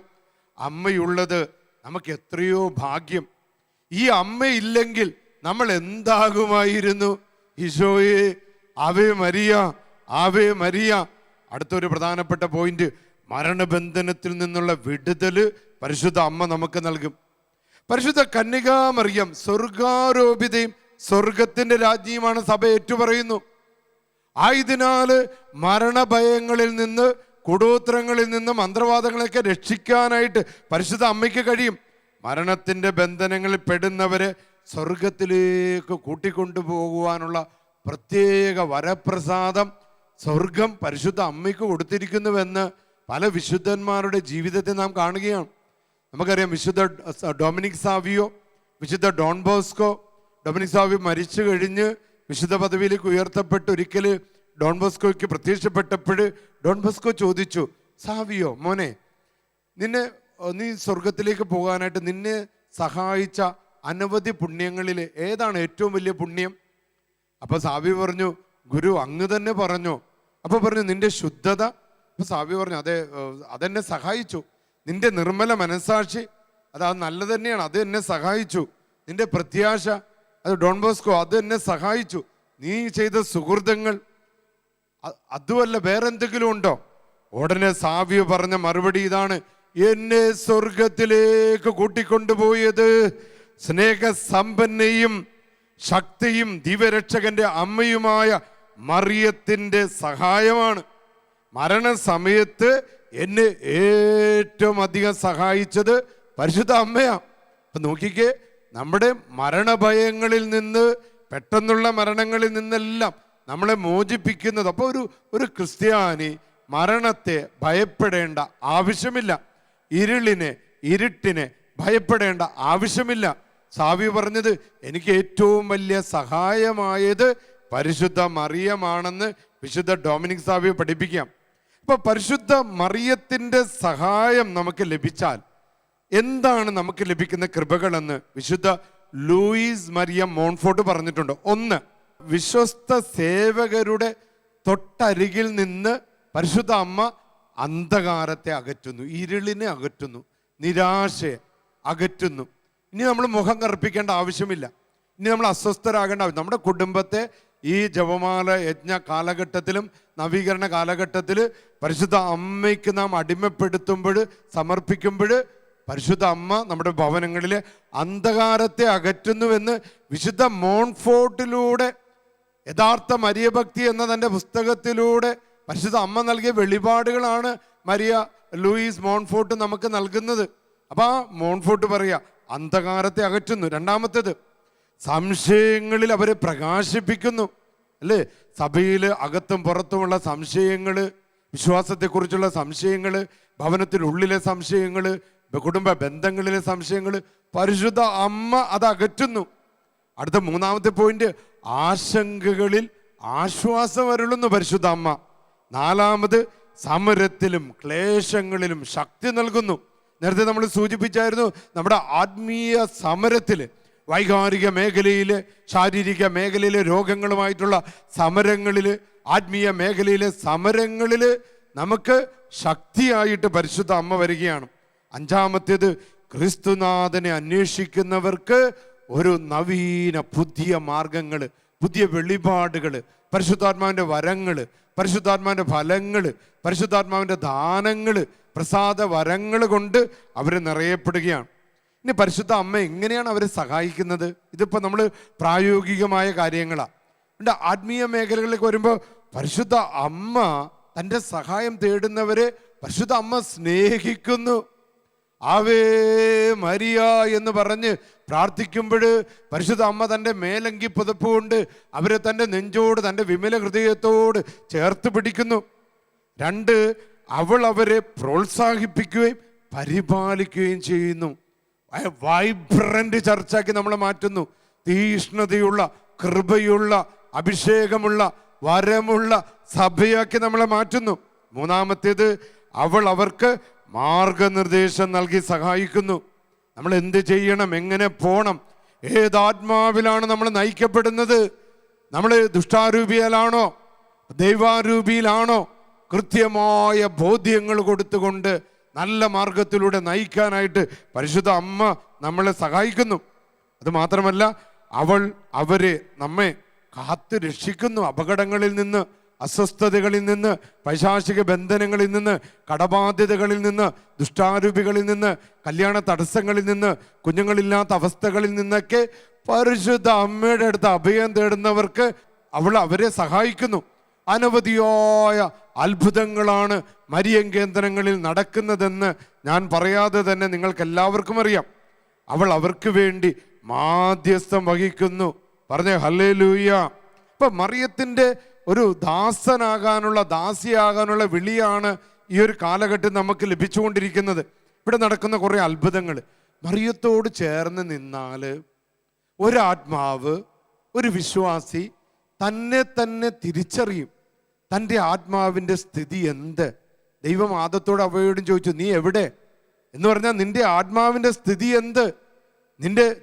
അമ്മയുള്ളത് നമുക്ക് എത്രയോ ഭാഗ്യം. ഈ അമ്മയില്ലെങ്കിൽ നമ്മൾ എന്താകുമായിരുന്നു? ഈശോയെ, ആവേ മരിയ, ആവേ മരിയ. അടുത്തൊരു പ്രധാനപ്പെട്ട പോയിന്റ്, മരണബന്ധനത്തിൽ നിന്നുള്ള വിടുതല് പരിശുദ്ധ അമ്മ നമുക്ക് നൽകും. പരിശുദ്ധ കന്യകാമറിയം സ്വർഗാരോപിതയും സ്വർഗത്തിന്റെ രാജ്ഞിയുമാണ് സഭ ഏറ്റുപറയുന്നു. ആയതിനാല് മരണഭയങ്ങളിൽ നിന്ന്, കൂടോത്രങ്ങളിൽ നിന്ന്, മന്ത്രവാദങ്ങളെയൊക്കെ രക്ഷിക്കാനായിട്ട് പരിശുദ്ധ അമ്മയ്ക്ക് കഴിയും. മരണത്തിന്റെ ബന്ധനങ്ങളിൽ പെടുന്നവരെ സ്വർഗത്തിലേക്ക് കൂട്ടിക്കൊണ്ടുപോകുവാനുള്ള പ്രത്യേക വരപ്രസാദം സ്വർഗം പരിശുദ്ധ അമ്മയ്ക്ക് കൊടുത്തിരിക്കുന്നുവെന്ന് പല വിശുദ്ധന്മാരുടെ ജീവിതത്തെ നാം കാണുകയാണ്. നമുക്കറിയാം, വിശുദ്ധ ഡൊമിനിക് സാവിയോ, വിശുദ്ധ ഡോൺ ബോസ്കോ. ഡൊമിനിക് സാവിയോ മരിച്ചു കഴിഞ്ഞ് വിശുദ്ധ പദവിയിലേക്ക് ഉയർത്തപ്പെട്ട് ഒരിക്കൽ ഡോൺ ബോസ്കോയ്ക്ക് പ്രത്യക്ഷപ്പെട്ടപ്പോൾ ഡോൺ ബോസ്കോ ചോദിച്ചു, സാവിയോ മോനെ, നീ സ്വർഗത്തിലേക്ക് പോകാനായിട്ട് നിന്നെ സഹായിച്ച അനവധി പുണ്യങ്ങളിൽ ഏതാണ് ഏറ്റവും വലിയ പുണ്യം? അപ്പൊ സാവി പറഞ്ഞു, ഗുരു അങ്ങ് തന്നെ പറഞ്ഞു. അപ്പൊ പറഞ്ഞു, നിന്റെ ശുദ്ധത. അപ്പൊ സാവി പറഞ്ഞു, അതെന്നെ സഹായിച്ചു. നിന്റെ നിർമ്മല മനസാക്ഷി, അത് നല്ലത് തന്നെയാണ്, അത് എന്നെ സഹായിച്ചു. നിന്റെ പ്രത്യാശ, അത് ഡോൺ ബോസ്കോ, അത് എന്നെ സഹായിച്ചു. നീ ചെയ്ത സുഹൃതങ്ങൾ, അതുമല്ല വേറെന്തെങ്കിലും ഉണ്ടോ? ഉടനെ സാവിയോ പറഞ്ഞ മറുപടി ഇതാണ്, എന്നെ സ്വർഗത്തിലേക്ക് കൂട്ടിക്കൊണ്ടുപോയത് സ്നേഹസമ്പന്നയും ശക്തിയും ദിവ്യരക്ഷകന്റെ അമ്മയുമായ മറിയത്തിന്റെ സഹായമാണ്. മരണസമയത്ത് എന്നെ ഏറ്റവും അധികം സഹായിച്ചത് പരിശുദ്ധ അമ്മയാണ്. അപ്പൊ നോക്കിക്കേ, നമ്മുടെ മരണഭയങ്ങളിൽ നിന്ന്, പെട്ടെന്നുള്ള മരണങ്ങളിൽ നിന്നെല്ലാം നമ്മളെ മോചിപ്പിക്കുന്നത്. അപ്പോൾ ഒരു ക്രിസ്ത്യാനി മരണത്തെ ഭയപ്പെടേണ്ട ആവശ്യമില്ല, ഇരുട്ടിനെ ഭയപ്പെടേണ്ട ആവശ്യമില്ല. സാവി പറഞ്ഞത്, എനിക്ക് ഏറ്റവും വലിയ സഹായമായത് പരിശുദ്ധ മറിയമാണെന്ന് വിശുദ്ധ ഡൊമിനിക് സാവിയെ പഠിപ്പിക്കാം. ഇപ്പൊ പരിശുദ്ധ മറിയത്തിന്റെ സഹായം നമുക്ക് ലഭിച്ചാൽ എന്താണ് നമുക്ക് ലഭിക്കുന്ന കൃപകളെന്ന് വിശുദ്ധ ലൂയിസ് മരിയ മോൺഫോർട്ട് പറഞ്ഞിട്ടുണ്ട്. ഒന്ന്, വിശ്വസ്ത സേവകരുടെ തൊട്ടരികിൽ നിന്ന് പരിശുദ്ധ അമ്മ അന്ധകാരത്തെ അകറ്റുന്നു, ഇരുളിനെ അകറ്റുന്നു, നിരാശയെ അകറ്റുന്നു. ഇനി നമ്മൾ മുഖം കറുപ്പിക്കേണ്ട ആവശ്യമില്ല, ഇനി നമ്മൾ അസ്വസ്ഥരാകേണ്ട ആവശ്യം. നമ്മുടെ കുടുംബത്തെ ഈ ജപമാല യജ്ഞ കാലഘട്ടത്തിലും നവീകരണ കാലഘട്ടത്തിൽ പരിശുദ്ധ അമ്മയ്ക്ക് നാം അടിമപ്പെടുത്തുമ്പോൾ, സമർപ്പിക്കുമ്പോൾ പരിശുദ്ധ അമ്മ നമ്മുടെ ഭവനങ്ങളിലെ അന്ധകാരത്തെ അകറ്റുന്നുവെന്ന് വിശുദ്ധ മോൺഫോർട്ടിലൂടെ, യഥാർത്ഥ മരിയഭക്തി എന്ന തൻ്റെ പുസ്തകത്തിലൂടെ പരിശുദ്ധ അമ്മ നൽകിയ വെളിപാടുകളാണ് മരിയ ലൂയിസ് മോൺഫോർട്ട് നമുക്ക് നൽകുന്നത്. അപ്പൊ ആ മോൺഫോർട്ട് പറയാ, അന്ധകാരത്തെ അകറ്റുന്നു. രണ്ടാമത്തേത്, സംശയങ്ങളിൽ അവരെ പ്രകാശിപ്പിക്കുന്നു. അല്ലേ, സഭയിൽ അകത്തും പുറത്തുമുള്ള സംശയങ്ങള്, വിശ്വാസത്തെക്കുറിച്ചുള്ള സംശയങ്ങള്, ഭവനത്തിനുള്ളിലെ സംശയങ്ങള്, കുടുംബ ബന്ധങ്ങളിലെ സംശയങ്ങള്, പരിശുദ്ധ അമ്മ അത് അകറ്റുന്നു. അടുത്ത മൂന്നാമത്തെ പോയിന്റ്, ആശങ്കകളിൽ ആശ്വാസം അരുളുന്നു പരിശുദ്ധ അമ്മ. നാലാമത്, സമരത്തിലും ക്ലേശങ്ങളിലും ശക്തി നൽകുന്നു. നേരത്തെ നമ്മൾ സൂചിപ്പിച്ചായിരുന്നു, നമ്മുടെ ആത്മീയ സമരത്തിൽ, വൈകാരിക മേഖലയിലെ, ശാരീരിക മേഖലയിലെ രോഗങ്ങളുമായിട്ടുള്ള സമരങ്ങളിൽ, ആത്മീയ മേഖലയിലെ സമരങ്ങളിൽ നമുക്ക് ശക്തിയായിട്ട് പരിശുദ്ധ അമ്മ വരികയാണ്. അഞ്ചാമത്തേത്, ക്രിസ്തുനാഥനെ അന്വേഷിക്കുന്നവർക്ക് ഒരു നവീന പുതിയ മാർഗങ്ങൾ, പുതിയ വെളിപാടുകൾ, പരിശുദ്ധാത്മാവിൻ്റെ വരങ്ങൾ, പരിശുദ്ധാത്മാവിൻ്റെ ഫലങ്ങൾ, പരിശുദ്ധാത്മാവിൻ്റെ ദാനങ്ങൾ, പ്രസാദ വരങ്ങൾ കൊണ്ട് അവർ നിറയപ്പെടുകയാണ്. ഇനി പരിശുദ്ധ അമ്മ എങ്ങനെയാണ് അവരെ സഹായിക്കുന്നത്? ഇതിപ്പോൾ നമ്മൾ പ്രായോഗികമായ കാര്യങ്ങളാണ്. എൻ്റെ ആത്മീയ മേഖലകളിലേക്ക് വരുമ്പോൾ പരിശുദ്ധ അമ്മ തൻ്റെ സഹായം തേടുന്നവരെ പരിശുദ്ധ അമ്മ സ്നേഹിക്കുന്നു. ആവേ മരിയ എന്ന് പറഞ്ഞ് പ്രാർത്ഥിക്കുമ്പോൾ പരിശുദ്ധ അമ്മ തൻ്റെ മേലങ്കി പുതപ്പ് കൊണ്ട് അവരെ തൻ്റെ നെഞ്ചോട്, തൻ്റെ വിമല ഹൃദയത്തോട് ചേർത്ത് പിടിക്കുന്നു. രണ്ട്, അവൾ അവരെ പ്രോത്സാഹിപ്പിക്കുകയും പരിപാലിക്കുകയും ചെയ്യുന്നു. വൈബ്രന്റ് ചർച്ചാക്കി നമ്മളെ മാറ്റുന്നു. തീഷ്ണതയുള്ള, കൃപയുള്ള, അഭിഷേകമുള്ള, വരമുള്ള സഭയാക്കി നമ്മളെ മാറ്റുന്നു. മൂന്നാമത്തേത്, അവൾ അവർക്ക് മാർഗനിർദ്ദേശം നൽകി സഹായിക്കുന്നു. നമ്മൾ എന്ത് ചെയ്യണം, എങ്ങനെ പോകണം, ഏതാത്മാവിലാണ് നമ്മൾ നയിക്കപ്പെടുന്നത്, നമ്മൾ ദുഷ്ടാരൂപിയിലാണോ ദൈവാരൂപിയിലാണോ? കൃത്യമായ ബോധ്യങ്ങൾ കൊടുത്തുകൊണ്ട് നല്ല മാർഗത്തിലൂടെ നയിക്കാനായിട്ട് പരിശുദ്ധ അമ്മ നമ്മളെ സഹായിക്കുന്നു. അത് മാത്രമല്ല, അവരെ നമ്മെ കാത്ത് രക്ഷിക്കുന്നു. അപകടങ്ങളിൽ നിന്ന്, അസ്വസ്ഥതകളിൽ നിന്ന്, പൈശാചിക ബന്ധനങ്ങളിൽ നിന്ന്, കടബാധ്യതകളിൽ നിന്ന്, ദുഷ്ടാരൂപികളിൽ നിന്ന്, കല്യാണ തടസ്സങ്ങളിൽ നിന്ന്, കുഞ്ഞുങ്ങളില്ലാത്ത അവസ്ഥകളിൽ നിന്നൊക്കെ പരിശുദ്ധ അമ്മയുടെ അടുത്ത് അഭയം തേടുന്നവർക്ക് അവരെ സഹായിക്കുന്നു. അനവധിയായ അത്ഭുതങ്ങളാണ് മരിയൻ കേന്ദ്രങ്ങളിൽ നടക്കുന്നതെന്ന് ഞാൻ പറയാതെ തന്നെ നിങ്ങൾക്ക് എല്ലാവർക്കും അറിയാം. അവർക്ക് വേണ്ടി മാധ്യസ്ഥം വഹിക്കുന്നു. പറഞ്ഞേ ഹല്ലേലൂയ. ഇപ്പൊ മറിയത്തിൻ്റെ ഒരു ദാസിയാകാനുള്ള വിളിയാണ് ഈ ഒരു കാലഘട്ടം നമുക്ക് ലഭിച്ചുകൊണ്ടിരിക്കുന്നത്. ഇവിടെ നടക്കുന്ന കുറേ അത്ഭുതങ്ങൾ. മറിയത്തോട് ചേർന്ന് നിന്നാൽ ഒരാത്മാവ്, ഒരു വിശ്വാസി തന്നെ തിരിച്ചറിയും. തൻ്റെ ആത്മാവിൻ്റെ സ്ഥിതി എന്ത്? ദൈവം ആദത്തോട് അവയോടും ചോദിച്ചു, നീ എവിടെ എന്ന് പറഞ്ഞാൽ നിന്റെ ആത്മാവിൻ്റെ സ്ഥിതി എന്ത്?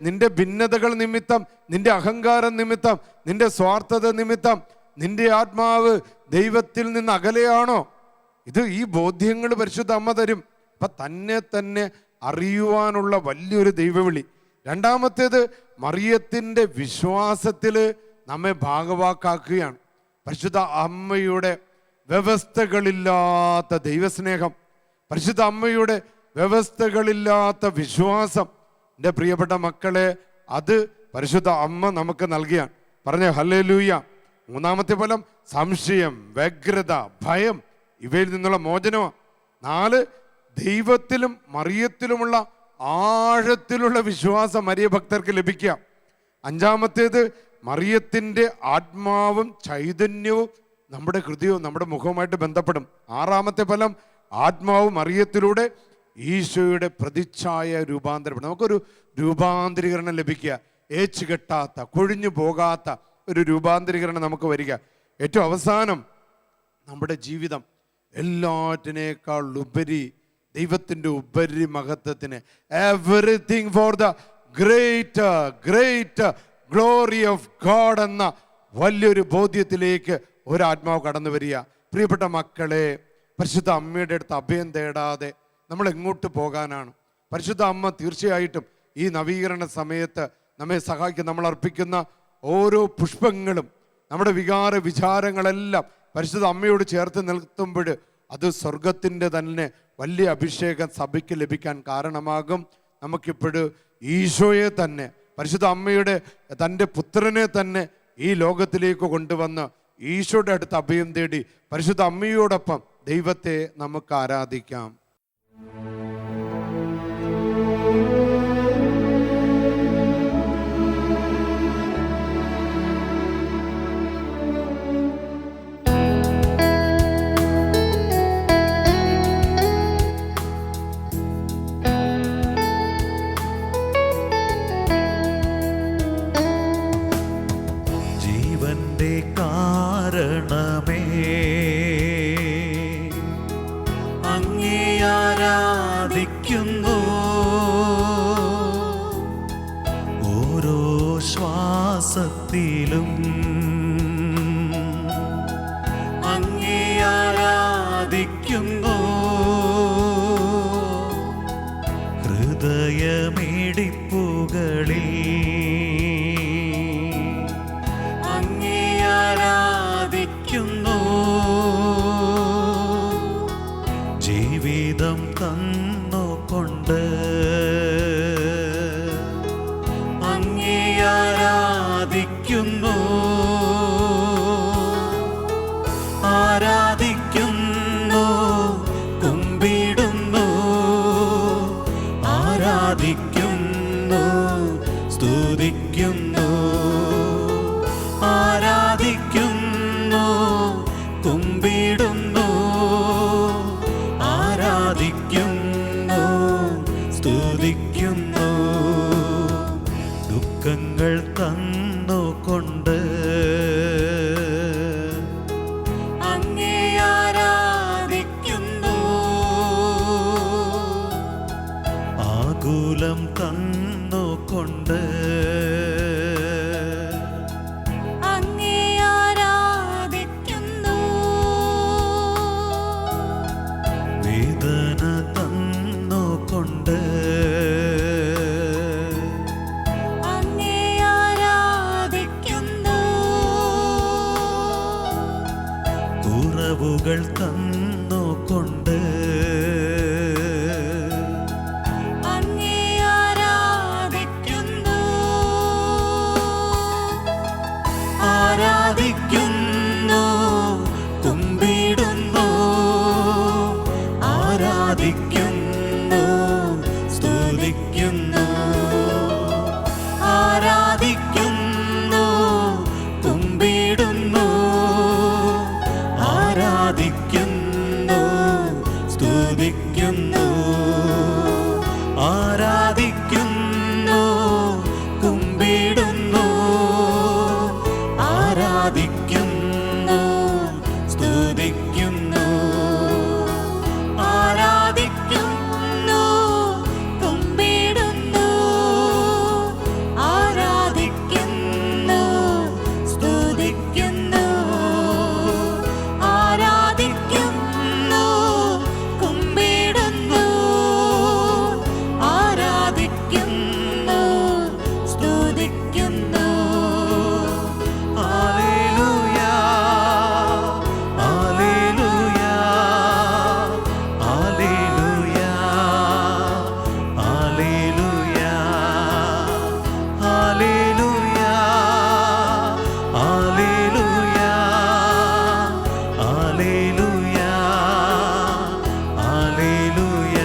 നിന്റെ ഭിന്നതകൾ നിമിത്തം, നിന്റെ അഹങ്കാരം നിമിത്തം, നിന്റെ സ്വാർത്ഥത നിമിത്തം നിന്റെ ആത്മാവ് ദൈവത്തിൽ നിന്ന് അകലെയാണോ? ഈ ബോധ്യങ്ങൾ പരിശുദ്ധ അമ്മ തരും. അപ്പൊ തന്നെ അറിയുവാനുള്ള വലിയൊരു ദൈവവിളി. രണ്ടാമത്തേത്, മറിയത്തിൻ്റെ വിശ്വാസത്തിൽ നമ്മെ ഭാഗവാക്കാക്കുകയാണ്. പരിശുദ്ധ അമ്മയുടെ വ്യവസ്ഥകളില്ലാത്ത ദൈവസ്നേഹം, പരിശുദ്ധ അമ്മയുടെ വ്യവസ്ഥകളില്ലാത്ത വിശ്വാസം. എൻ്റെ പ്രിയപ്പെട്ട മക്കളെ, അത് പരിശുദ്ധ അമ്മ നമുക്ക് നൽകിയാണ്. പറഞ്ഞേ ഹല്ലേലൂയ. മൂന്നാമത്തെ ഫലം സംശയം, വ്യഗ്രത, ഭയം ഇവയിൽ നിന്നുള്ള മോചനമാണ്. 4, ദൈവത്തിലും മറിയത്തിലുമുള്ള ആഴത്തിലുള്ള വിശ്വാസം മരിയ ഭക്തർക്ക് ലഭിക്കുക. 5-ാമത്തേത്, മറിയത്തിൻ്റെ ആത്മാവും ചൈതന്യവും നമ്മുടെ ഹൃദയവും നമ്മുടെ മുഖവുമായിട്ട് ബന്ധപ്പെടും. 6-ാമത്തെ ഫലം, ആത്മാവും മറിയത്തിലൂടെ ഈശോയുടെ പ്രതിച്ഛായ രൂപാന്തരപ്പെടും. നമുക്കൊരു രൂപാന്തരീകരണം ലഭിക്കുക. ഏച്ചുകെട്ടാത്ത, കൊഴിഞ്ഞു പോകാത്ത ഒരു രൂപാന്തരീകരണം നമുക്ക് വരിക. ഏറ്റവും അവസാനം, നമ്മുടെ ജീവിതം എല്ലാറ്റിനേക്കാൾ ഉപരി, ദൈവത്തിൻ്റെ ഉപരി മഹത്വത്തിന്, everything for the great glory of God എന്ന വലിയൊരു ബോധ്യത്തിലേക്ക് ഒരാത്മാവ് കടന്നു വരിക. പ്രിയപ്പെട്ട മക്കളെ, പരിശുദ്ധ അമ്മയുടെ അടുത്ത് അഭയം തേടാതെ നമ്മൾ എങ്ങോട്ട് പോകാനാണ്? പരിശുദ്ധ അമ്മ തീർച്ചയായിട്ടും ഈ നവീകരണ സമയത്ത് നമ്മെ സഹായിക്കും. നമ്മൾ അർപ്പിക്കുന്ന ഓരോ പുഷ്പങ്ങളും, നമ്മുടെ വിചാരങ്ങളെല്ലാം പരിശുദ്ധ അമ്മയോട് ചേർത്ത് നിർത്തുമ്പോൾ അത് സ്വർഗത്തിൻ്റെ തന്നെ വലിയ അഭിഷേകം സഭയ്ക്ക് ലഭിക്കാൻ കാരണമാകും. നമുക്കിപ്പോഴും ഈശോയെ തന്നെ, പരിശുദ്ധ അമ്മയുടെ തൻ്റെ പുത്രനെ തന്നെ ഈ ലോകത്തിലേക്ക് കൊണ്ടുവന്ന് ഈശോയുടെ അടുത്ത് അഭയം തേടി പരിശുദ്ധ അമ്മയോടൊപ്പം ദൈവത്തെ നമുക്ക് ആരാധിക്കാം. കാരണമേ അങ്ങേ ആരാധിക്കുന്നു, ഓരോ ശ്വാസത്തിലും അങ്ങേ ആരാധിക്കുന്നു, ഹൃദയമിടിപ്പുകളിൽ ജീവിതം തന്നുകൊണ്ട് അങ്ങേ ആരാധിക്കുന്നു, ആരാധിക്കുന്നു, കുമ്പിടുന്നു, ആരാധിക്കുന്നു, സ്തുതിക്കുന്നു, ആരാധിക്കുന്നു, കുമ്പിടുന്നു, ആരാധിക്കുന്നു, സ്തുതിക്കുന്നു, ദുഃഖങ്ങൾ തന്നുകൊണ്ട് അങ്ങേ ആരാധിക്കുന്നു, ആകുലം തന്നുകൊണ്ട് അങ്ങേ ആരാധിക്കുന്നു സ്തുതിക്കുന്നു ആരാധിക്കുന്നു കുമ്പിടുന്നു ആരാധിക്കുന്നു സ്തുതിക്കുന്നു ആരാധിക്കുന്നു കുമ്പിടുന്നു ആരാധിക്കുന്നു സ്തുതിക്കുന്നു ആരാധിക്കുന്നു കുമ്പിടുന്നു ആരാധിക്കുന്നു സ്തുതിക്കുന്നു ആരാധിക്കുന്നു കുമ്പിടുന്നു ആരാധിക്കുന്നു സ്തുതിക്കുന്നു ഹല്ലേലൂയ ഹല്ലേലൂയ ഹല്ലേലൂയ ഹല്ലേലൂയ ഹല്ലേലൂയ ഹല്ലേലൂയ ഹല്ലേലൂയ ഹല്ലേലൂയ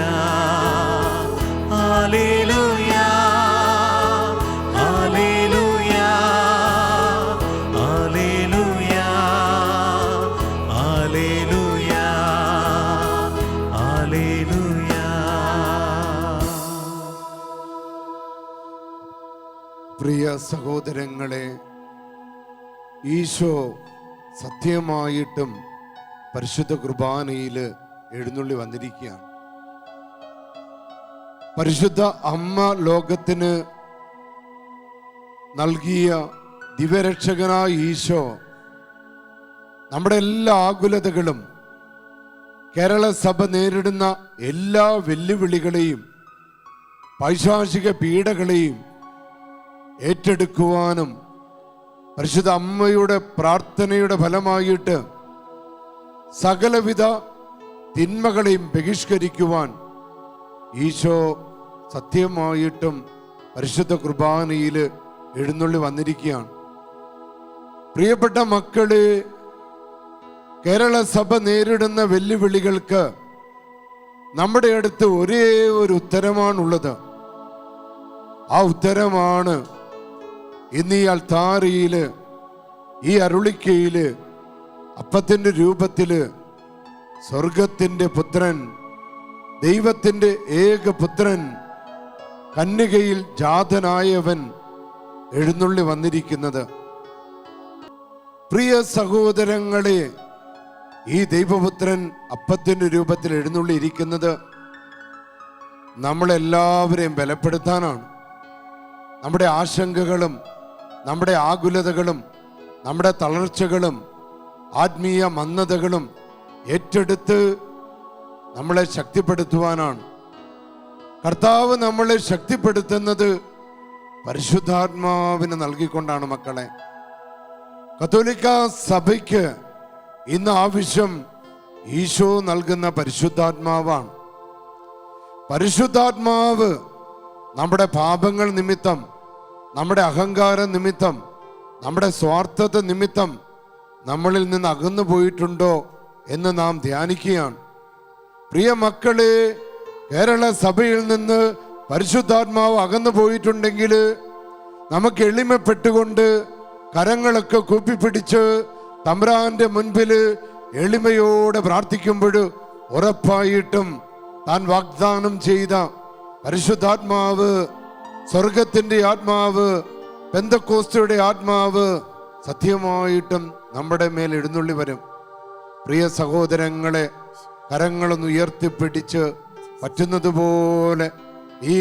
ഹല്ലേലൂയ ഹല്ലേലൂയ ഹല്ലേലൂയ ഹല്ലേലൂയ ഹല്ലേലൂയ. പ്രിയ സഹോദരങ്ങളെ, ഈശോ സത്യമായിട്ടും പരിശുദ്ധ കുർബാനയിൽ എഴുന്നള്ളി വന്നിരിക്കുകയാണ്. പരിശുദ്ധ അമ്മ ലോകത്തിന് നൽകിയ ദിവ്യരക്ഷകനായ ഈശോ നമ്മുടെ എല്ലാ ആകുലതകളും, കേരള സഭ നേരിടുന്ന എല്ലാ വെല്ലുവിളികളെയും പൈശാചിക പീഡകളെയും ഏറ്റെടുക്കുവാനും പരിശുദ്ധ അമ്മയുടെ പ്രാർത്ഥനയുടെ ഫലമായിട്ട് സകലവിധ തിന്മകളെയും ബഹിഷ്കരിക്കുവാൻ ഈശോ സത്യമായിട്ടും പരിശുദ്ധ കുർബാനയിൽ എഴുന്നള്ളി വന്നിരിക്കുകയാണ്. പ്രിയപ്പെട്ട മക്കളെ, കേരള സഭ നേരിടുന്ന വെല്ലുവിളികൾക്ക് നമ്മുടെ അടുത്ത് ഒരേ ഒരു ഉത്തരമാണുള്ളത്. ആ ഉത്തരമാണ് ഇന്ന് ഈ അൾത്താരയില്, ഈ അരുളിക്കയില്, അപ്പത്തിന്റെ രൂപത്തില് സ്വർഗത്തിന്റെ പുത്രൻ, ദൈവത്തിന്റെ ഏകപുത്രൻ, കന്യകയിൽ ജാതനായവൻ എഴുന്നള്ളി വന്നിരിക്കുന്നത്. പ്രിയ സഹോദരങ്ങളെ, ഈ ദൈവപുത്രൻ അപ്പത്തിന്റെ രൂപത്തിൽ എഴുന്നള്ളിയിരിക്കുന്നത് നമ്മളെല്ലാവരെയും ബലപ്പെടുത്താനാണ്. നമ്മുടെ ആശങ്കകളും നമ്മുടെ ആകുലതകളും നമ്മുടെ തളർച്ചകളും ആത്മീയ മന്ദതകളും ഏറ്റെടുത്ത് നമ്മളെ ശക്തിപ്പെടുത്തുവാനാണ്. കർത്താവ് നമ്മളെ ശക്തിപ്പെടുത്തുന്നത് പരിശുദ്ധാത്മാവിനെ നൽകിക്കൊണ്ടാണ്. മക്കളെ, കത്തോലിക്ക സഭയ്ക്ക് ഇന്ന് ആവശ്യം ഈശോ നൽകുന്ന പരിശുദ്ധാത്മാവാണ്. പരിശുദ്ധാത്മാവ് നമ്മുടെ പാപങ്ങൾ നിമിത്തം, നമ്മുടെ അഹങ്കാര നിമിത്തം, നമ്മുടെ സ്വാർത്ഥത നിമിത്തം നമ്മളിൽ നിന്ന് അകന്നു പോയിട്ടുണ്ടോ എന്ന് നാം ധ്യാനിക്കുകയാണ്. പ്രിയ മക്കളെ, കേരള സഭയിൽ നിന്ന് പരിശുദ്ധാത്മാവ് അകന്നു പോയിട്ടുണ്ടെങ്കിൽ നമുക്ക് എളിമപ്പെട്ടുകൊണ്ട് കരങ്ങളൊക്കെ കൂപ്പിപ്പിടിച്ച് തമ്പുരാന്റെ മുൻപിൽ എളിമയോടെ പ്രാർത്ഥിക്കുമ്പോൾ ഉറപ്പായിട്ടും താൻ വാഗ്ദാനം ചെയ്ത പരിശുദ്ധാത്മാവ്, സ്വർഗത്തിന്റെ ആത്മാവ്, പെന്തക്കോസ്തയുടെ ആത്മാവ് സത്യമായിട്ടും നമ്മുടെ മേൽ എഴുന്നള്ളി വരും. പ്രിയ സഹോദരങ്ങളെ, കരങ്ങളൊന്ന് ഉയർത്തിപ്പിടിച്ച് പറ്റുന്നത് പോലെ ഈ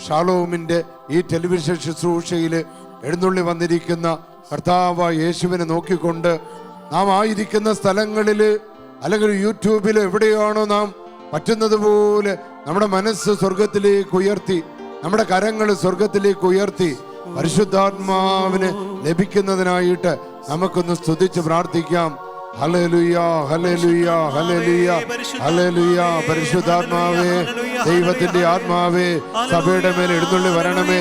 ഷാലോമിന്റെ ഈ ടെലിവിഷൻ ശുശ്രൂഷയിൽ എഴുന്നള്ളി വന്നിരിക്കുന്ന കർത്താവ് യേശുവിനെ നോക്കിക്കൊണ്ട് നാം ആയിരിക്കുന്ന സ്ഥലങ്ങളിൽ അല്ലെങ്കിൽ യൂട്യൂബിൽ എവിടെയാണോ നാം പറ്റുന്നത് പോലെ നമ്മുടെ മനസ്സ് സ്വർഗത്തിലേക്ക് ഉയർത്തി, നമ്മുടെ കരങ്ങൾ സ്വർഗത്തിലേക്ക് ഉയർത്തി പരിശുദ്ധാത്മാവിന് ലഭിക്കുന്നതിനായിട്ട് നമുക്കൊന്ന് സ്തുതിച്ച് പ്രാർത്ഥിക്കാം. ഹല്ലേലൂയ, ഹല്ലേലൂയ, ഹല്ലേലൂയ, ഹല്ലേലൂയ. പരിശുദ്ധാത്മാവേ, ദൈവത്തിന്റെ ആത്മാവേ, സഭയുടെ മേൽ എഴുന്നള്ളി വരണമേ.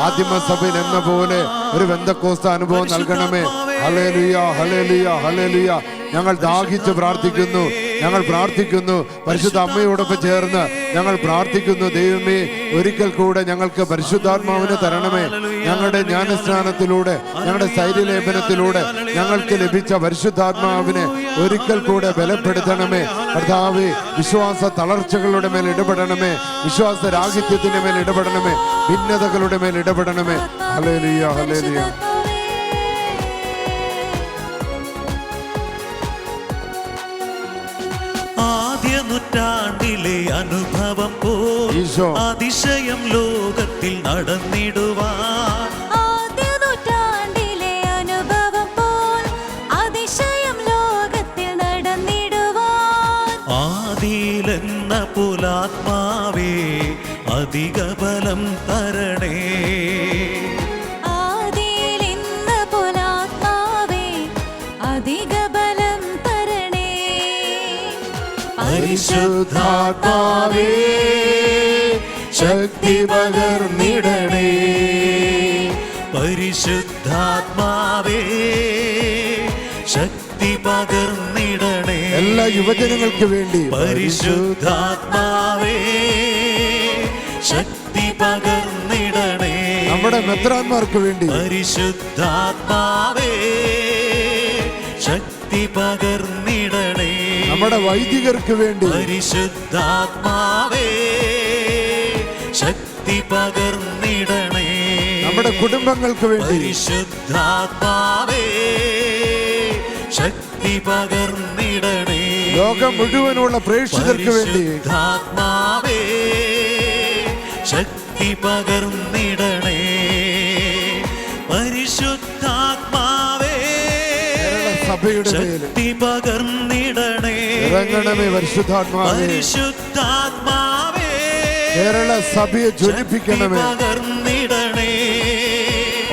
ആദിമസഭയിൽ എന്ന പോലെ ഒരു പെന്തക്കോസ്ത അനുഭവം നൽകണമേ. ഹല്ലേലൂയ, ഹല്ലേലൂയ, ഹല്ലേലൂയ. ഞങ്ങൾ ദാഹിച്ച് പ്രാർത്ഥിക്കുന്നു. ഞങ്ങൾ പ്രാർത്ഥിക്കുന്നു. പരിശുദ്ധ അമ്മയോടൊപ്പം ചേർന്ന് ഞങ്ങൾ പ്രാർത്ഥിക്കുന്നു. ദൈവമേ, ഒരിക്കൽ കൂടെ ഞങ്ങൾക്ക് പരിശുദ്ധാത്മാവിനെ തരണമേ. ഞങ്ങളുടെ ജ്ഞാനസ്നാനത്തിലൂടെ, ഞങ്ങളുടെ സ്ഥൈര്യലേപനത്തിലൂടെ ഞങ്ങൾക്ക് ലഭിച്ച പരിശുദ്ധാത്മാവിനെ ഒരിക്കൽ കൂടെ ബലപ്പെടുത്തണമേ. കർത്താവേ, വിശ്വാസ തളർച്ചകളുടെ മേൽ ഇടപെടണമേ. വിശ്വാസ രാഹിത്യത്തിന്റെ മേൽ ഇടപെടണമേ. ഭിന്നതകളുടെ മേൽ ഇടപെടണമേ. Hallelujah, hallelujah. ആദ്യ നൂറ്റാണ്ടിലെ അനുഭവം പോൽ ഈശോ. അതിശയം ലോകത്തിൽ നടന്നിടുവാൻ. ആദ്യ നൂറ്റാണ്ടിലെ അനുഭവം പോൽ അതിശയം ലോകത്തിൽ നടന്നിടുവാൻ. ആദിയിലെന്ന പുലാത്മാവേ അധിക ബലം തരണേ. ആദിയിൽ ഇന്ന് പുലാത്മാവേ അധിക ബലം തരണേ. പരിശുദ്ധാത്മാവേ, ശക്തി പകർന്നിടണേ. പരിശുദ്ധാത്മാവേ, ശക്തി പകർന്നിടണേ. എല്ലാ യുവജനങ്ങൾക്ക് വേണ്ടി പരിശുദ്ധാത്മാവേ, ശക്തി പകർന്നിടണേ. നമ്മുടെ മെത്രാന്മാർക്ക് വേണ്ടി പരിശുദ്ധാത്മാവേ, ശക്തി പകർന്നിടണേ. നമ്മുടെ വൈദികർക്ക് വേണ്ടി പരിശുദ്ധാത്മാവേ, ശക്തി പകർന്നിടണേ. നമ്മുടെ കുടുംബങ്ങൾക്ക് വേണ്ടി പരിശുദ്ധാത്മാവേ, ശക്തി പകർന്നിടണേ. ലോകം മുഴുവനുള്ള പ്രേക്ഷിതർക്ക് വേണ്ടി പരിശുദ്ധാത്മാവേ, ശക്തി പകർന്നിടണേ. പരിശുദ്ധാത്മാവേ, കേരള സഭയുടെ മേൽ ശക്തി പകർന്നിടണേ. ഇറങ്ങണമേ. പരിശുദ്ധാത്മാവേ, പരിശുദ്ധാത്മാവേ, കേരള സഭയെ ജ്വലിപ്പിക്കണമേ. പകർന്നിടണേ.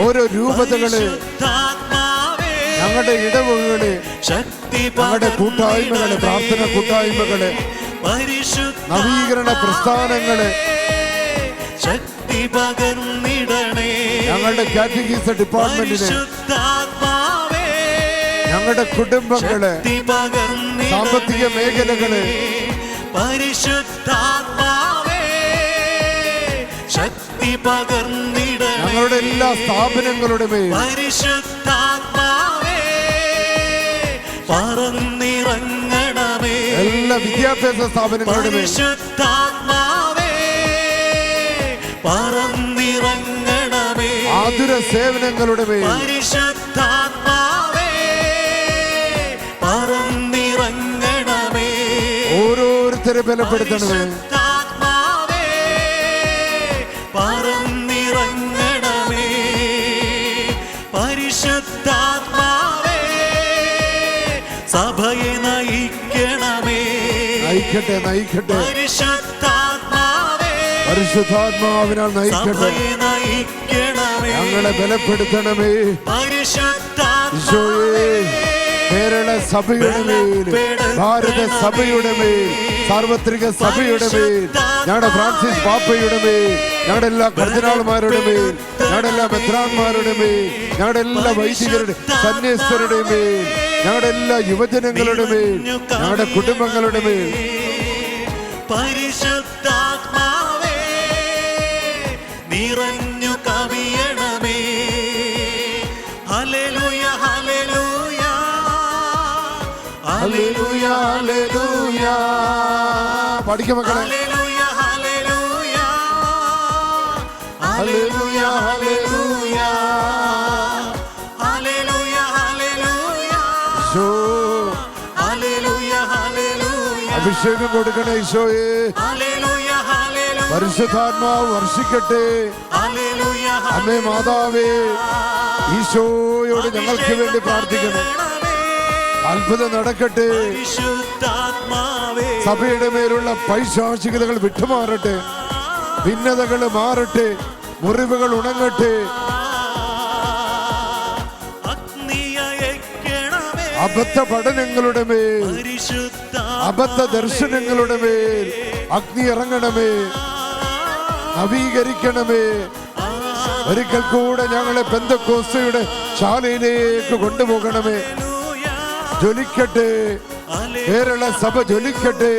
ഓരോ രൂപതകളെ, പരിശുദ്ധാത്മാവേ, ഞങ്ങളുടെ ഇടവകളെ, ശക്തി ഞങ്ങളുടെ കൂട്ടായ്മകളെ, പ്രാർത്ഥന കൂട്ടായ്മകളെ, നവീകരണ പ്രസ്ഥാനങ്ങളെ, ശക്തി പകർന്നിടണേ. ഞങ്ങളുടെ കാറ്റഗീസ് ഡിപ്പാർട്ട്മെന്റിനെ, പരിശുദ്ധാത്മാവേ, ഞങ്ങളുടെ കുടുംബങ്ങളെ, ശക്തി പകർന്നിടണേ. സാമ്പത്തിക മേഖലകളെ, പരിശുദ്ധാത്മാവേ, ശക്തി പകർന്നിടണേ. ഞങ്ങളുടെ എല്ലാ സ്ഥാപനങ്ങളുടെ മേൽ പരിശുദ്ധാത്മാവേ, പറന്നിറങ്ങണമേ. എല്ലാ വിദ്യാഭ്യാസ സ്ഥാപനങ്ങളുടെ മേൽ പരിശുദ്ധാത്മാവേ, പറന്നിറങ്ങണമേ. ആതുര സേവനങ്ങളുടെ മേൽ പരിശുദ്ധാത്മാവേ, പറന്നിറങ്ങണമേ. ഓരോരുത്തരെ ബലപ്പെടുത്തണമേ. പരിശുദ്ധാത്മാവേ, പറന്നിറങ്ങണമേ. പരിശുദ്ധാത്മാവേ, സഭയെ നയിക്കണമേ. നയിക്കട്ടെ, നയിക്കട്ടെ. പരിശുദ്ധാത്മാവേ, പരിശുദ്ധാത്മാവിനാൽ നയിക്കട്ടെ. സഭയെ നയിക്കണമേ. ഞങ്ങളെ ബലപ്പെടുത്തണമേ. ഈശോയേ, കേരള സഭയുടെ മേൽ, ഭാരത സഭയുടെ മേൽ, സാർവത്രിക സഭയുടെ മേൽ, ഞങ്ങളുടെ ഫ്രാൻസിസ് പാപ്പയുടെ മേൽ, ഞങ്ങളുടെ എല്ലാ കർദിനാൾമാരുടെ മേൽ, ഞങ്ങളുടെ എല്ലാ മെത്രാന്മാരുടെ മേൽ, ഞങ്ങളുടെ എല്ലാ വൈദികരുടെ, സന്യസ്തരുടെ മേൽ, ഞങ്ങളുടെ എല്ലാ യുവജനങ്ങളുടെ മേൽ, ഞങ്ങളുടെ കുടുംബങ്ങളുടെ മേൽ പരിശുദ്ധാത്മാവേ, നിറഞ്ഞു കവിയണമേ. ഹല്ലേലൂയ, ഹല്ലേലൂയ, ഹല്ലേലൂയ, ഹല്ലേലൂയ. പഠിക്കും മക്കളെ. ഹല്ലേലൂയ, ഹല്ലേലൂയ, ഹല്ലേലൂയ, ഹല്ലേലൂയ. ഹല്ലേലൂയ, ഹല്ലേലൂയ, ഈശോ, ഹല്ലേലൂയ, ഹല്ലേലൂയ, അഭിഷേകം കൊടുക്കണേ ഈശോയെ. ഹല്ലേലൂയ, ഹല്ലേലൂയ, പരിശുദ്ധാത്മാവ് വർഷിക്കട്ടെ. ഹല്ലേലൂയ, അമ്മേ മാതാവേ, ഈശോയോട് ഞങ്ങൾക്ക് വേണ്ടി പ്രാർത്ഥിക്കണം. അത്ഭുതം നടക്കട്ടെ. പരിശുദ്ധാത്മാവേ, സഭയുടെ മേലുള്ള പൈശാചികതകൾ വിട്ടുമാറട്ടെ. ഭിന്നതകൾ മാറട്ടെ. മുറിവുകൾ ഉണങ്ങട്ടെ. അഗ്നിയയക്കണമേ. അബദ്ധ പഠനങ്ങളുടെ മേൽ, അബദ്ധ ദർശനങ്ങളുടെ മേൽ അഗ്നി ഇറങ്ങണമേ. നവീകരിക്കണമേ. ഒരിക്കൽ കൂടെ ഞങ്ങളെ പെന്തക്കോസ്തയുടെ ശാലയിലേക്ക് കൊണ്ടുപോകണമേ. ജ്വലിക്കട്ടെ. കേരള സഭ ജ്വലിക്കട്ടെ.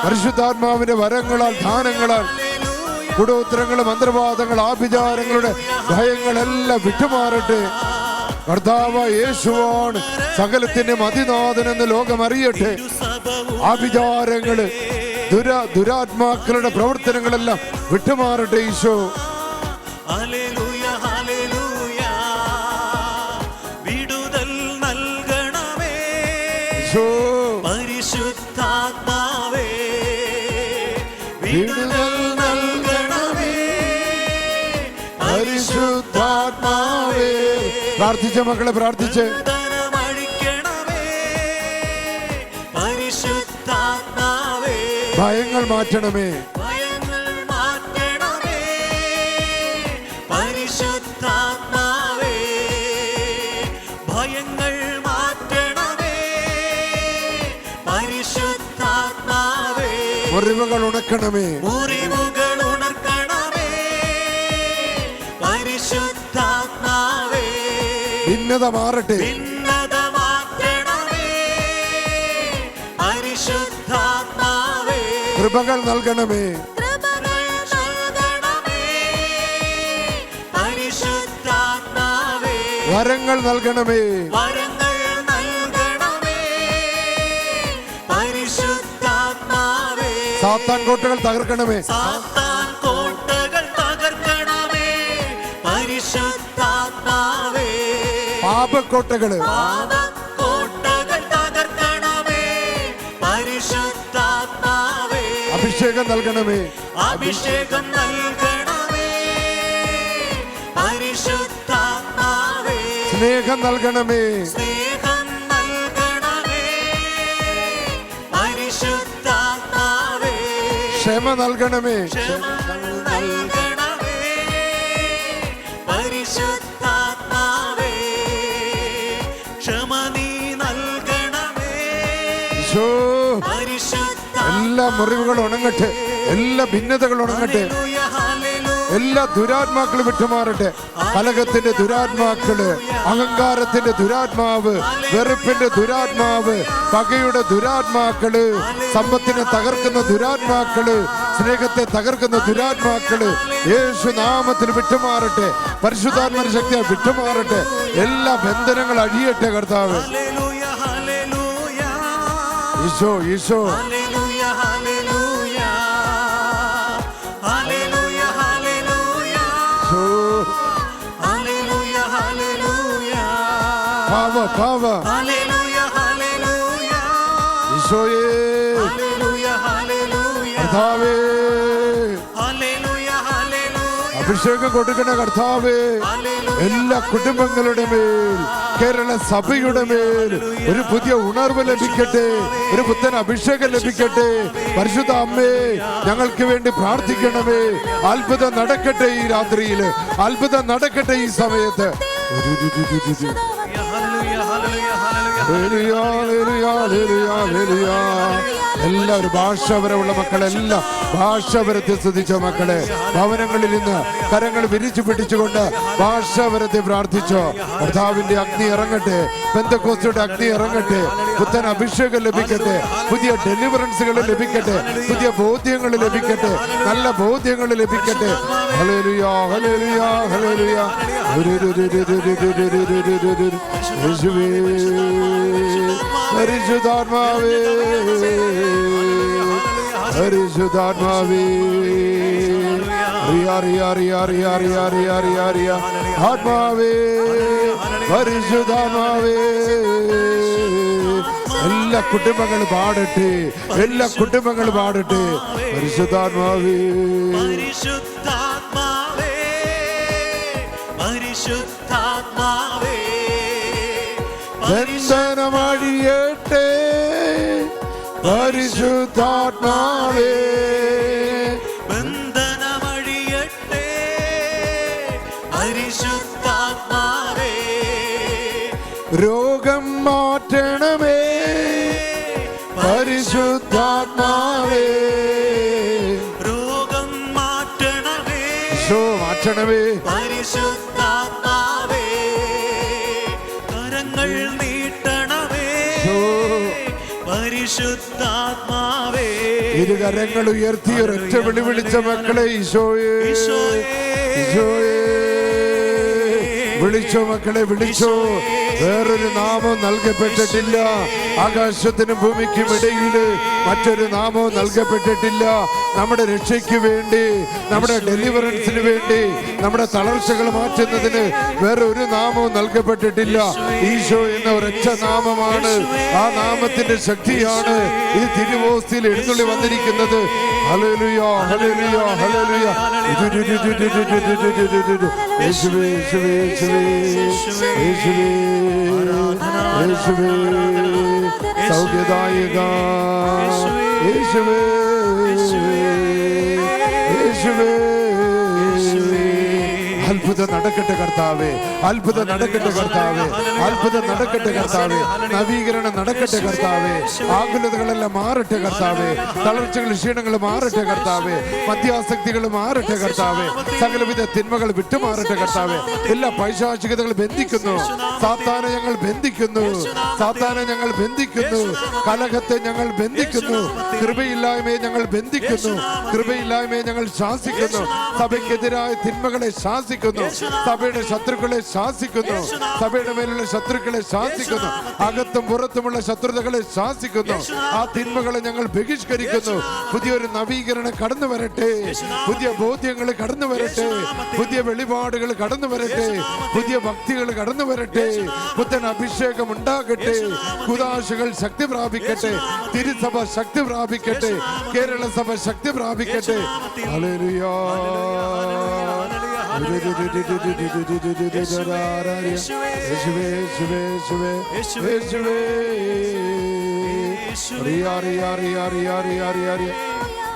പരിശുദ്ധാത്മാവിന്റെ വരങ്ങളാൽ, ദാനങ്ങളാൽ, കൂടോത്രങ്ങൾ, മന്ത്രവാദങ്ങൾ, ആഭിചാരങ്ങളുടെ ഭയങ്ങളെല്ലാം വിട്ടുമാറട്ടെ. കർത്താവ് യേശുവാണ് സകലത്തിന്റെ അതിനാഥനെന്ന് ലോകം അറിയട്ടെ. ആഭിചാരങ്ങള്, ദുരാത്മാക്കളുടെ പ്രവർത്തനങ്ങളെല്ലാം വിട്ടുമാറട്ടെ. ഈശോ ഹല്ലേലൂയ ഹല്ലേലൂയ വിടുതൽ നൽകണമേ ഈശോ പരിശുദ്ധാത്മാവേ വിടുതൽ നൽകണമേ പരിശുദ്ധാത്മാവേ. പ്രാർത്ഥിച്ച മക്കളെ പ്രാർത്ഥിച്ച് ധനമഴിക്കണമേ പരിശുദ്ധാത്മാവേ ഭയങ്ങൾ മാറ്റണമേ. ഭയങ്ങൾ മാറ്റണമേ പരിശുദ്ധാത്മാവേ ഭയങ്ങൾ മാറ്റണമേ പരിശുദ്ധാത്മാവേ മുറിവുകൾ ഉണക്കണമേ. മുറിവുകൾ ഉണർക്കണമേ പരിശുദ്ധാത്മാവേ ഭിന്നത മാറട്ടെ. ഭിന്നത മാറ്റണമേ പരിശുദ്ധാത്മാവേ കൃപകൾ നൽകണമേ. കൃപകൾ നൽകണമേ. പരിശുദ്ധാത്മാവേ വരങ്ങൾ നൽകണമേ. വരങ്ങൾ നൽകണമേ പരിശുദ്ധാത്മാവേ സാത്താൻ കോട്ടകൾ തകർക്കണമേ. സാത്താൻ കോട്ടകൾ തകർക്കണമേ പരിശുദ്ധാത്മാവേ പാപക്കോട്ടകള്, കോട്ടകൾ തകർക്കണമേ പരിശുദ്ധാത്മാവേ അഭിഷേകം നൽകണമേ. അഭിഷേകം നൽകണമേ പരിശുദ്ധാത്മാവേ സ്നേഹം നൽകണമേ. സ്നേഹം നൽകണമേ പരിശുദ്ധാത്മാവേ ക്ഷമ നൽകണമേ. ക്ഷമ നൽകണമേ പരിശുദ്ധാത്മാവേ ക്ഷമ നീ നൽകണമേ ഈശോ എല്ലാ മുറിവുകളും ഉണങ്ങട്ടെ. എല്ലാ ഭിന്നതകൾ ഉണങ്ങട്ടെ. ഹല്ലേലൂയ ഹല്ലേലൂയ എല്ലാ ദുരാത്മാക്കളും വിട്ടുമാറട്ടെ. കലഹത്തിന്റെ ദുരാത്മാക്കള്, അഹങ്കാരത്തിന്റെ ദുരാത്മാവ്, വെറുപ്പിന്റെ ദുരാത്മാവ്, പകയുടെ ദുരാത്മാക്കള്, സമ്പത്തിനെ തകർക്കുന്ന ദുരാത്മാക്കള്, സ്നേഹത്തെ തകർക്കുന്ന ദുരാത്മാക്കള് യേശു നാമത്തിൽ വിട്ടുമാറട്ടെ. പരിശുദ്ധാത്മാവിന്റെ ശക്തിയാൽ വിട്ടുമാറട്ടെ. എല്ലാ ബന്ധനങ്ങൾ അഴിയട്ടെ കർത്താവ്. ഹല്ലേലൂയ ഹല്ലേലൂയ ഈശോ ഈശോ ഹല്ലേലൂയ ഹല്ലേലൂയ ഹല്ലേലൂയ ഹല്ലേലൂയ ഈശോ. ഹല്ലേലൂയ ഹല്ലേലൂയ പാവ പാവ ഹല്ലേലൂയ ഹല്ലേലൂയ ഈശോയേ ഹല്ലേലൂയ ഹല്ലേലൂയ കർത്താവേ, ഹല്ലേലൂയ ഹല്ലേലൂയ അഭിഷേകം കൊടുക്കണ കർത്താവേ. എല്ലാ കുടുംബങ്ങളുടെ മേൽ, കേരള സഭയുടെ മേൽ ഒരു പുതിയ ഉണർവ് ലഭിക്കട്ടെ. ഒരു പുത്തൻ അഭിഷേകം ലഭിക്കട്ടെ. പരിശുദ്ധ അമ്മേ, ഞങ്ങൾക്ക് വേണ്ടി പ്രാർത്ഥിക്കണമേ. അത്ഭുതം നടക്കട്ടെ ഈ രാത്രിയില്. അത്ഭുതം നടക്കട്ടെ ഈ സമയത്ത്. ഹല്ലേലൂയ ഹല്ലേലൂയ ഹല്ലേലൂയ ഹല്ലേലൂയ, ഹല്ലേലൂയ, ഹല്ലേലൂയ, ഹല്ലേലൂയ. എല്ലാവരും ഭാഷാപരമുള്ള മക്കളെല്ലാം ഭാഷാപരത്തെ സ്തുതിച്ച മക്കളെ ഭവനങ്ങളിൽ നിന്ന് കരങ്ങൾ വിരിച്ചു പിടിച്ചുകൊണ്ട് ഭാഷാപരത്തെ പ്രാർത്ഥിച്ചോ. കർത്താവിന്റെ അഗ്നി ഇറങ്ങട്ടെ. പെന്തക്കോസ്തയുടെ അഗ്നി ഇറങ്ങട്ടെ. പുത്തൻ അഭിഷേകം ലഭിക്കട്ടെ. പുതിയ ഡെലിവറൻസുകൾ ലഭിക്കട്ടെ. പുതിയ ബോധ്യങ്ങൾ ലഭിക്കട്ടെ. നല്ല ബോധ്യങ്ങൾ ലഭിക്കട്ടെ. ഹല്ലേലൂയ, ഹല്ലേലൂയ, ഹല്ലേലൂയ. യേശുവേ, പരിശുദ്ധാത്മാവേ, പരിശുദ്ധാത്മാവേ, റിയ റിയ റിയ റിയ റിയ റിയ റിയ റിയ ആത്മാവേ, പരിശുദ്ധാത്മാവേ. എല്ലാ കുടുംബങ്ങളും പാടട്ടെ. എല്ലാ കുടുംബങ്ങളും പാടട്ടെ. പരിശുദ്ധാത്മാവേ, പരിശുദ്ധാത്മാവേ പരിശുദ്ധാത്മാവേ ബന്ധനമഴിയട്ടെ. പരിശുദ്ധാത്മാവേ, ബന്ധനമഴിയട്ടെ പരിശുദ്ധാത്മാവേ രോഗം മാറ്റണമേ. പരിശുദ്ധാത്മാവേ, രോഗം മാറ്റണമേ ഈശോ മാറ്റണമേ. പരിശുദ്ധാത്മാവേ കരങ്ങൾ നീട്ടണമേ ഈശോ, പരിശുദ്ധാത്മാവേ ഇരുകരങ്ങൾ ഉയർത്തി ഒരൊറ്റ വിളി വിളിച്ച മക്കളെ ഈശോയെ ഈശോയേ ഈശോയെ വിളിച്ചോ മക്കളെ വിളിച്ചോ. വേറൊരു നാമം നൽകപ്പെട്ടിട്ടില്ല. ആകാശത്തിനും ഭൂമിക്കും ഇടയിൽ മറ്റൊരു നാമവും നൽകപ്പെട്ടിട്ടില്ല. നമ്മുടെ രക്ഷയ്ക്ക് വേണ്ടി, നമ്മുടെ ഡെലിവറൻസിന് വേണ്ടി, നമ്മുടെ തളർച്ചകൾ മാറ്റുന്നതിന് വേറെ ഒരു നാമവും നൽകപ്പെട്ടിട്ടില്ല. ഈശോ എന്ന ഒരൊറ്റ നാമമാണ്. ആ നാമത്തിന്റെ ശക്തിയാണ് ഈ തിരുവോസ്തിയിൽ എഴുന്നള്ളി വന്നിരിക്കുന്നത്. ഹല്ലേലൂയ ഹല്ലേലൂയ ഹല്ലേലൂയ. യേശുവേ യേശുവേ യേശുവേ യേശുവേ യേശുവേ സൗഖ്യദായക യേശുവേ യേശുവേ. അത്ഭുതം നടക്കട്ടെ കർത്താവേ, അത്ഭുതം നടക്കട്ടെ കർത്താവേ, അത്ഭുതം നടക്കട്ടെ കർത്താവേ. നവീകരണം നടക്കട്ടെ കർത്താവേ. ആകുലതകളെല്ലാം മാറട്ടെ കർത്താവേ. തളർച്ചകൾ ക്ഷീണങ്ങൾ മാറട്ടെ കർത്താവേ. മദ്യാസക്തികൾ മാറട്ടെ കർത്താവേ. സകലവിധ തിന്മകൾ വിട്ടുമാറട്ടെ കർത്താവേ. എല്ലാ പൈശാചികതകൾ ബന്ധിക്കുന്നു. സാത്താനെ ഞങ്ങൾ ബന്ധിക്കുന്നു, സാത്താനെ ഞങ്ങൾ ബന്ധിക്കുന്നു. കലഹത്തെ ഞങ്ങൾ ബന്ധിക്കുന്നു. കൃപയില്ലായ്മയെ ഞങ്ങൾ ബന്ധിക്കുന്നു. കൃപയില്ലായ്മയെ ഞങ്ങൾ ശാസിക്കുന്നു. സഭയ്ക്കെതിരായ തിന്മകളെ ശാസിക്കുന്നു. സഭയുടെ ശത്രുക്കളെ ശാസിക്കുന്നു. സഭയുടെ മേലുള്ള ശത്രുക്കളെ ശാസിക്കുന്നു. അകത്തും പുറത്തുമുള്ള ശത്രുതകളെ ശാസിക്കുന്നു. ആ തിന്മകളെ ഞങ്ങൾ ബഹിഷ്കരിക്കുന്നു. പുതിയൊരു നവീകരണം കടന്നു വരട്ടെ. പുതിയ ബോധ്യങ്ങൾ കടന്നു വരട്ടെ. പുതിയ വെളിപാടുകൾ കടന്നു വരട്ടെ. പുതിയ ഭക്തികൾ കടന്നു വരട്ടെ. പുത്തൻ അഭിഷേകം ഉണ്ടാകട്ടെ. കുദാശകൾ ശക്തി പ്രാപിക്കട്ടെ. തിരുസഭ ശക്തി പ്രാപിക്കട്ടെ. കേരള സഭ ശക്തി പ്രാപിക്കട്ടെ. ഹല്ലേലൂയ.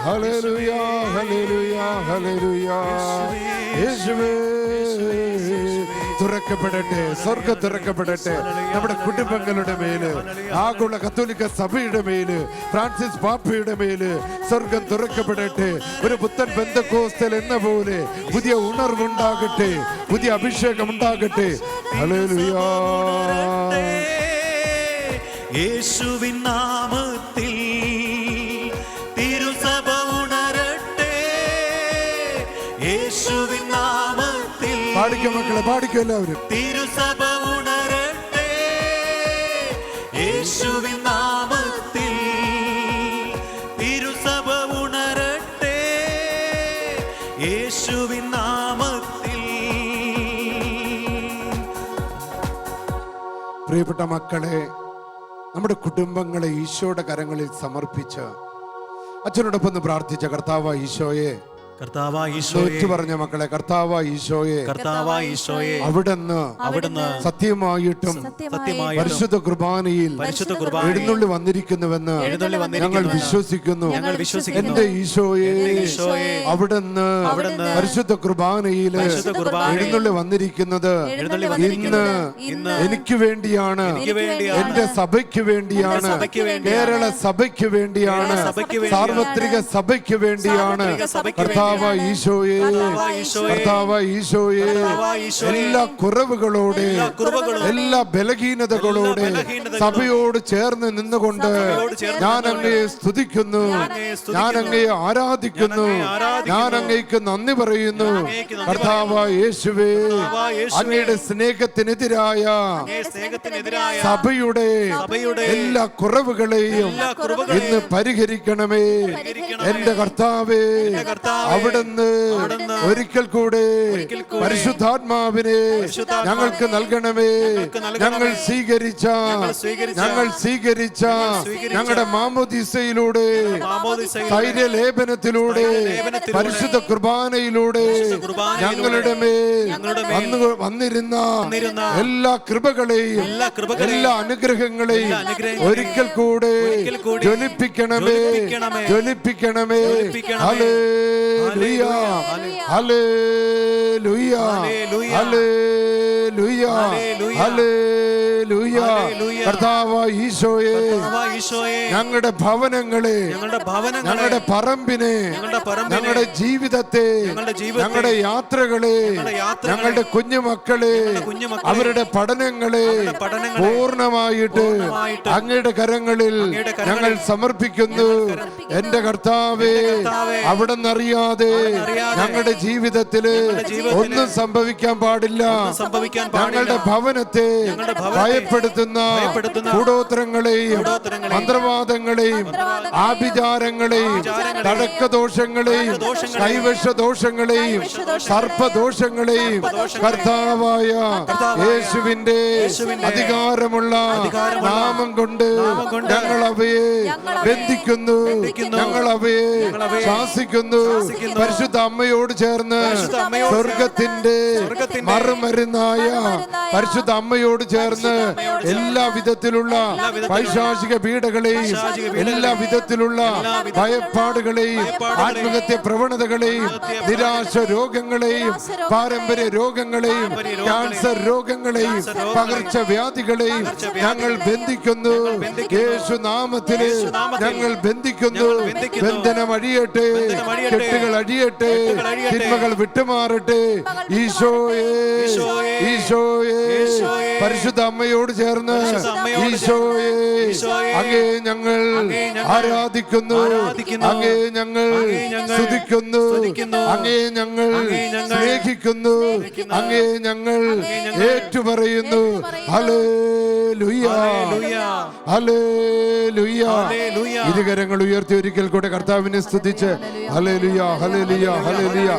ഹല്ലേലൂയ ഹല്ലേലൂയ ഹല്ലേലൂയ. യേശുവേ തുറക്കപ്പെടട്ടെ, സ്വർഗം തുറക്കപ്പെടട്ടെ. നമ്മുടെ കുടുംബങ്ങളുടെ മേല്, ആഗോള കത്തോലിക്ക സഭയുടെ മേല്, ഫ്രാൻസിസ് പാപ്പയുടെ മേല് സ്വർഗം തുറക്കപ്പെടട്ടെ. ഒരു പുത്തൻ പെന്തക്കോസ്തൽ എന്ന പോലെ പുതിയ ഉണർവുണ്ടാകട്ടെ, പുതിയ അഭിഷേകം ഉണ്ടാകട്ടെ. ഹല്ലേലൂയ. യേശുവിൻ നാമത്തിൽ തിരുസഭ ഉണരട്ടെ. യേശുവിൻ നാമത്തിൽ പാടിക്കോ മക്കളെ, പാടിക്കോ എല്ലാവരും. തിരുസഭ ഉണരട്ടെ. യേശുവിൻ നാമത്തിൽ തിരുസഭ ഉണരട്ടെ. യേശുവിൻ നാമത്തിൽ. പ്രിയപ്പെട്ട മക്കളെ, നമ്മുടെ കുടുംബങ്ങളെ ഈശോയുടെ കരങ്ങളിൽ സമർപ്പിച്ച് അച്ഛനോടൊപ്പം ഒന്ന് പ്രാർത്ഥിച്ച കർത്താവായ ഈശോയെ, കർത്താവായ ഈശോയെ, പറഞ്ഞ മക്കളെ, കർത്താവായ ഈശോയെ, കർത്താവായ ഈശോയെ, അവിടുന്ന് സത്യമായിട്ടും പരിശുദ്ധ കുർബാനയിൽ എഴുന്നള്ളി വന്നിരിക്കുന്നുവെന്ന് ഞങ്ങൾ വിശ്വസിക്കുന്നു. എന്റെ ഈശോയെ, അവിടുന്ന് പരിശുദ്ധ കുർബാനയിൽ എഴുന്നള്ളി വന്നിരിക്കുന്നത് ഇന്ന് എനിക്ക് വേണ്ടിയാണ്, എന്റെ സഭയ്ക്ക് വേണ്ടിയാണ്, കേരള സഭയ്ക്ക് വേണ്ടിയാണ്, സാർവത്രിക സഭയ്ക്ക് വേണ്ടിയാണ്. കർത്താവായ ഈശോയെ, കർത്താവായ ഈശോയെ, എല്ലാ കുറവുകളോടെ, എല്ലാ ബലഹീനതകളോടെ സഭയോട് ചേർന്ന് നിന്നുകൊണ്ട് ഞാൻ അങ്ങയെ സ്തുതിക്കുന്നു, ഞാൻ അങ്ങയെ ആരാധിക്കുന്നു, ഞാൻ അങ്ങയ്ക്ക് നന്ദി പറയുന്നു. കർത്താവായ യേശുവേ, അങ്ങയുടെ സ്നേഹത്തിനെതിരായ സഭയുടെ എല്ലാ കുറവുകളെയും ഇന്ന് പരിഹരിക്കണമേ. എന്റെ കർത്താവേ, അവിടുന്ന് ഒരിക്കൽ കൂടെ പരിശുദ്ധാത്മാവിനെ ഞങ്ങൾക്ക് നൽകണമേ. ഞങ്ങൾ സ്വീകരിച്ച ഞങ്ങളുടെ മാമോദീസയിലൂടെ, ധൈര്യലേപനത്തിലൂടെ, പരിശുദ്ധ കുർബാനയിലൂടെ ഞങ്ങളുടെ മേൽ വന്നിരുന്ന എല്ലാ കൃപകളെയും, എല്ലാ അനുഗ്രഹങ്ങളെയും ഒരിക്കൽ കൂടെ ജ്വലിപ്പിക്കണമേ, ജ്വലിപ്പിക്കണമേ. ഹല്ലേലൂയ ഹല്ലേലൂയ ഹല്ലേലൂയ ഹല്ലേലൂയ ഹല്ലേലൂയ. ഹല്ലേലൂയ. കർത്താവായ ഈശോയെ, കർത്താവായ ഈശോയെ, ഞങ്ങളുടെ ഭവനങ്ങളെ, ഞങ്ങളുടെ ഭവനങ്ങളെ, ഞങ്ങളുടെ പറമ്പിനെ, ഞങ്ങളുടെ പറമ്പിനെ, ഞങ്ങളുടെ ജീവിതത്തെ, ഞങ്ങളുടെ ജീവിതത്തെ, ഞങ്ങളുടെ യാത്രകളെ, ഞങ്ങളുടെ യാത്രകളെ, ഞങ്ങളുടെ കുഞ്ഞുമക്കളെ, കുഞ്ഞുമക്കളെ, അവരുടെ പഠനങ്ങളെ പഠനങ്ങളെ പൂർണ്ണമായിട്ട് അങ്ങയുടെ കരങ്ങളിൽ ഞങ്ങൾ സമർപ്പിക്കുന്നു. എന്റെ കർത്താവേ, അവിടെ നിന്നറിയാതെ ഞങ്ങളുടെ ജീവിതത്തില് ഒന്നും സംഭവിക്കാൻ പാടില്ല. ഞങ്ങളുടെ ഭവനത്തെ ഭയപ്പെടുത്തുന്ന കൂടോത്രങ്ങളെയും മന്ത്രവാദങ്ങളെയും ആഭിചാരങ്ങളെയും തടക്കദോഷങ്ങളെയും കൈവശദോഷങ്ങളെയും സർപ്പദോഷങ്ങളെയും കർത്താവായ യേശുവിന്റെ അധികാരമുള്ള നാമം കൊണ്ട് ഞങ്ങൾ അവയെ ബന്ധിക്കുന്നു, ഞങ്ങൾ അവയെ ശാസിക്കുന്നു. പരിശുദ്ധ അമ്മയോട് ചേർന്ന് സ്വർഗത്തിന്റെ മറുമരുന്നായ പരിശുദ്ധ അമ്മയോട് ചേർന്ന് എല്ലാ വിധത്തിലുള്ള പൈശാചിക പീഡകളെയും എല്ലാ വിധത്തിലുള്ള ഭയപ്പാടുകളെയും ആത്മഹത്യ പ്രവണതകളെയും നിരാശ രോഗങ്ങളെയും പാരമ്പര്യ രോഗങ്ങളെയും ക്യാൻസർ രോഗങ്ങളെയും പകർച്ചവ്യാധികളെയും ഞങ്ങൾ ബന്ധിക്കുന്നു. യേശു നാമത്തില് ഞങ്ങൾ ബന്ധിക്കുന്നു. ബന്ധനം അഴിയട്ടെ, കെട്ടുകൾ അഴിയട്ടെ, തിന്മകൾ വിട്ടുമാറട്ടെ. ഈശോയെ, ഈശോയെ, പരിശുദ്ധ അമ്മയോട് ചേർന്ന് ഈശോയെ അങ്ങേ ഞങ്ങൾ ആരാധിക്കുന്നു, അങ്ങേ ഞങ്ങൾ സ്തുതിക്കുന്നു, അങ്ങേ ഞങ്ങൾ സ്നേഹിക്കുന്നു, അങ്ങേ ഞങ്ങൾ ഏറ്റുപറയുന്നു. Hallelujah, hallelujah. ഇരുകരങ്ങൾ ഉയർത്തി ഒരിക്കൽ കൂടെ കർത്താവിനെ സ്തുതിച്ച് ഹല്ലേലൂയ, ഹല്ലേലൂയ, ഹല്ലേലൂയ.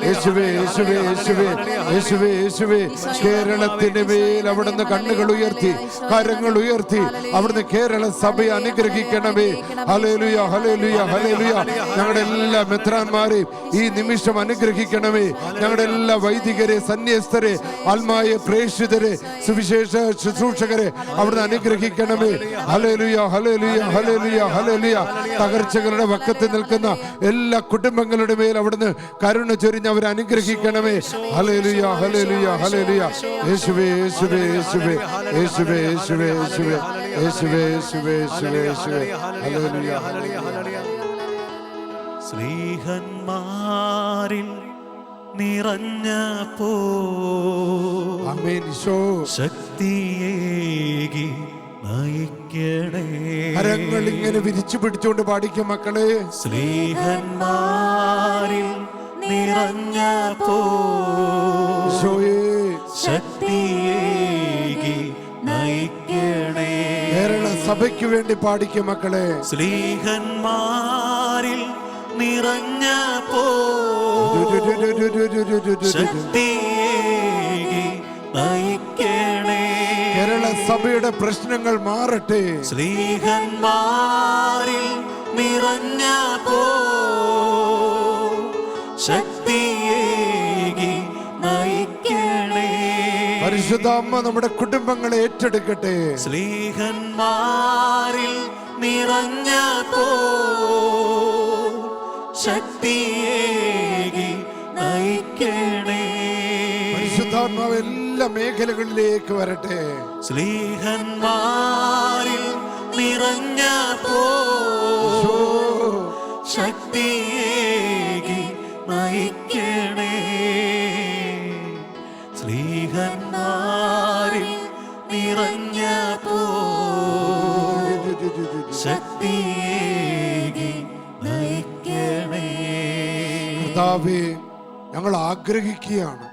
യേശുവേ, യേശുവേ, യേശുവേ, യേശുവേ, യേശുവേ. കേരളത്തിന്റെ മേൽ അവിടുന്ന് കണ്ണുകൾ ഉയർത്തി, കരങ്ങൾ ഉയർത്തി അവിടുന്ന് കേരള സഭയെ അനുഗ്രഹിക്കണമേ. ഹല്ലേലൂയ, ഹല്ലേലൂയ, ഹല്ലേലൂയ. ഞങ്ങളുടെ എല്ലാ മെത്രാന്മാരെയും ഈ നിമിഷം അനുഗ്രഹിക്കണമേ. ഞങ്ങളുടെ എല്ലാ വൈദികരെ, സന്യസ്തരെ, ആത്മായ പ്രേക്ഷിതരെ, സുവിശേഷ ശുശ്രൂഷകരെ അവിടുന്ന് അനുഗ്രഹിക്കണമേ. ഹല്ലേലൂയ, ഹല്ലേലൂയ, ഹല്ലേലൂയ, ഹല്ലേലൂയ. തകർച്ചകളുടെ വക്കത്ത് നിൽക്കുന്ന എല്ലാ കുടുംബങ്ങളുടെ മേൽ അവിടുന്ന് കരുണ ചൊരിഞ്ഞ് അവരെ അനുഗ്രഹിക്കണമേ. ഹല്ലേലൂയ, ഹല്ലേലൂയ, ഹല്ലേലൂയ. യേശുവേ, യേശുവേ, യേശുവേ, യേശുവേ, യേശുവേ, യേശുവേ, യേശുവേ, യേശുവേ, യേശുവേ, യേശുവേ. ഹല്ലേലൂയ. സ്നേഹന്മാരിൽ നിറഞ്ഞപ്പോ ആമേൻ. ഈശോ ശക്തിയേകി നയിക്കണേ. കരങ്ങൾ ഇങ്ങനെ വിരിച്ചു പിടിച്ചുകൊണ്ട് പാടിക്കും മക്കളെ. സ്നേഹന്മാരിൽ നിറഞ്ഞപ്പോ ഈശോയെ ശക്തിയേകി നയിക്കണേ. കേരള സഭയ്ക്ക് വേണ്ടി പാടിക്കും മക്കളെ. സ്നേഹന്മാരിൽ നിറഞ്ഞപ്പോ ശക്തിയേകി നയിക്കണേ. കേരള സഭയുടെ പ്രശ്നങ്ങൾ മാറട്ടെ. സ്നേഹന്മാരിൽ നിറഞ്ഞപ്പോ ശക്തിയേകി നയിക്കണേ. പരിശുദ്ധ അമ്മ നമ്മുടെ കുടുംബങ്ങളെ ഏറ്റെടുക്കട്ടെ. സ്നേഹന്മാരിൽ നിറഞ്ഞപ്പോ ശക്തിയേകി നയിക്കണേ. പരിശുദ്ധാത്മാവ് എല്ലാ മേഖലകളിലേക്ക് വരട്ടെ. സ്നേഹന്മാരിൽ നിറഞ്ഞപ്പോ ശക്തിയേകി നയിക്കണേ. സ്നേഹന്മാരിൽ നിറഞ്ഞപ്പോ ശക്തിയേകി നയിക്കണേ. കർത്താവേ, ഞങ്ങൾ ആഗ്രഹിക്കുകയാണ്,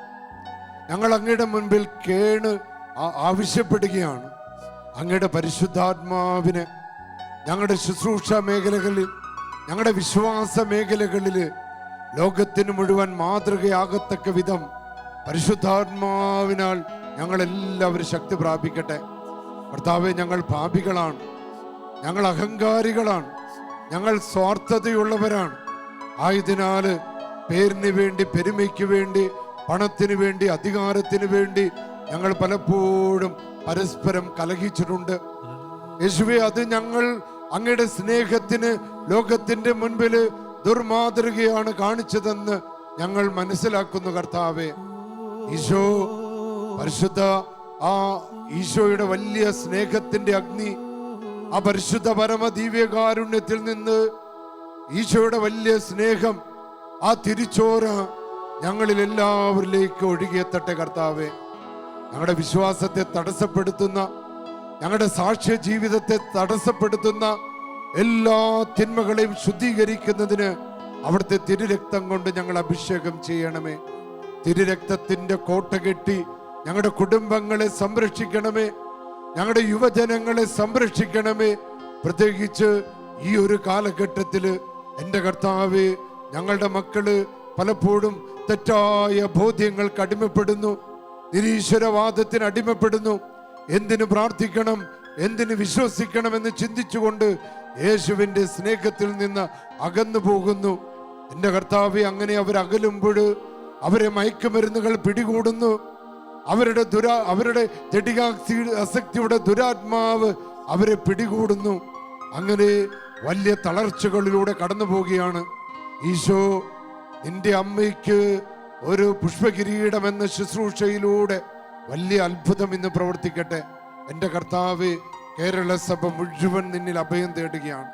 ഞങ്ങൾ അങ്ങയുടെ മുൻപിൽ കേണ് ആവശ്യപ്പെടുകയാണ്. അങ്ങയുടെ പരിശുദ്ധാത്മാവിന് ഞങ്ങളുടെ ശുശ്രൂഷ മേഖലകളിൽ, ഞങ്ങളുടെ വിശ്വാസ മേഖലകളിൽ ലോകത്തിന് മുഴുവൻ മാതൃകയാകത്തക്ക വിധം പരിശുദ്ധാത്മാവിനാൽ ഞങ്ങളെല്ലാവരും ശക്തി പ്രാപിക്കട്ടെ. കർത്താവേ, ഞങ്ങൾ പാപികളാണ്, ഞങ്ങൾ അഹങ്കാരികളാണ്, ഞങ്ങൾ സ്വാർത്ഥതയുള്ളവരാണ്. ആയതിനാൽ പേരിന് വേണ്ടി, പെരുമയ്ക്ക് വേണ്ടി, പണത്തിന് വേണ്ടി, അധികാരത്തിന് വേണ്ടി ഞങ്ങൾ പലപ്പോഴും പരസ്പരം കലഹിച്ചിട്ടുണ്ട്. യേശുവേ, അത് ഞങ്ങൾ അങ്ങയുടെ സ്നേഹത്തിന് ലോകത്തിന്റെ മുൻപിൽ ദുർമാതൃകയാണ് കാണിച്ചതെന്ന് ഞങ്ങൾ മനസ്സിലാക്കുന്നു. കർത്താവേ, ഈശോ പരിശുദ്ധ ആ ഈശോയുടെ വലിയ സ്നേഹത്തിന്റെ അഗ്നി, ആ പരിശുദ്ധ പരമ ദിവ്യകാരുണ്യത്തിൽ നിന്ന് ഈശോയുടെ വലിയ സ്നേഹം, ആ തിരിച്ചോര ഞങ്ങളിൽ എല്ലാവരിലേക്ക് ഒഴുകിയെത്തട്ടെ കർത്താവേ. ഞങ്ങളുടെ വിശ്വാസത്തെ തടസ്സപ്പെടുത്തുന്ന, ഞങ്ങളുടെ സാക്ഷ്യ ജീവിതത്തെ തടസ്സപ്പെടുത്തുന്ന എല്ലാ തിന്മകളെയും ശുദ്ധീകരിക്കുന്നതിന് അവിടുത്തെ തിരുരക്തം കൊണ്ട് ഞങ്ങൾ അഭിഷേകം ചെയ്യണമേ. തിരുരക്തത്തിന്റെ കോട്ട കെട്ടി ഞങ്ങളുടെ കുടുംബങ്ങളെ സംരക്ഷിക്കണമേ, ഞങ്ങളുടെ യുവജനങ്ങളെ സംരക്ഷിക്കണമേ. പ്രത്യേകിച്ച് ഈ ഒരു കാലഘട്ടത്തില് എൻ്റെ കർത്താവേ, ഞങ്ങളുടെ മക്കള് പലപ്പോഴും തെറ്റായ ബോധ്യങ്ങൾക്ക് അടിമപ്പെടുന്നു, നിരീശ്വരവാദത്തിന് അടിമപ്പെടുന്നു. എന്തിനു പ്രാർത്ഥിക്കണം, എന്തിനു വിശ്വസിക്കണമെന്ന് ചിന്തിച്ചുകൊണ്ട് യേശുവിൻ്റെ സ്നേഹത്തിൽ നിന്ന് അകന്നു പോകുന്നു. എൻ്റെ കർത്താവെ, അങ്ങനെ അവരകലുമ്പോൾ അവരെ മയക്കുമരുന്നുകൾ പിടികൂടുന്നു. അവരുടെ അസക്തിയുടെ ദുരാത്മാവ് അവരെ പിടികൂടുന്നു. അങ്ങനെ വലിയ തളർച്ചകളിലൂടെ കടന്നു പോവുകയാണ്. ഈശോ, നിന്റെ അമ്മയ്ക്ക് ഒരു പുഷ്പകിരീടം എന്ന ശുശ്രൂഷയിലൂടെ വലിയ അത്ഭുതം ഇന്ന് പ്രവർത്തിക്കട്ടെ. എൻ്റെ കർത്താവ്, കേരള സഭ മുഴുവൻ നിന്നിൽ അഭയം തേടുകയാണ്.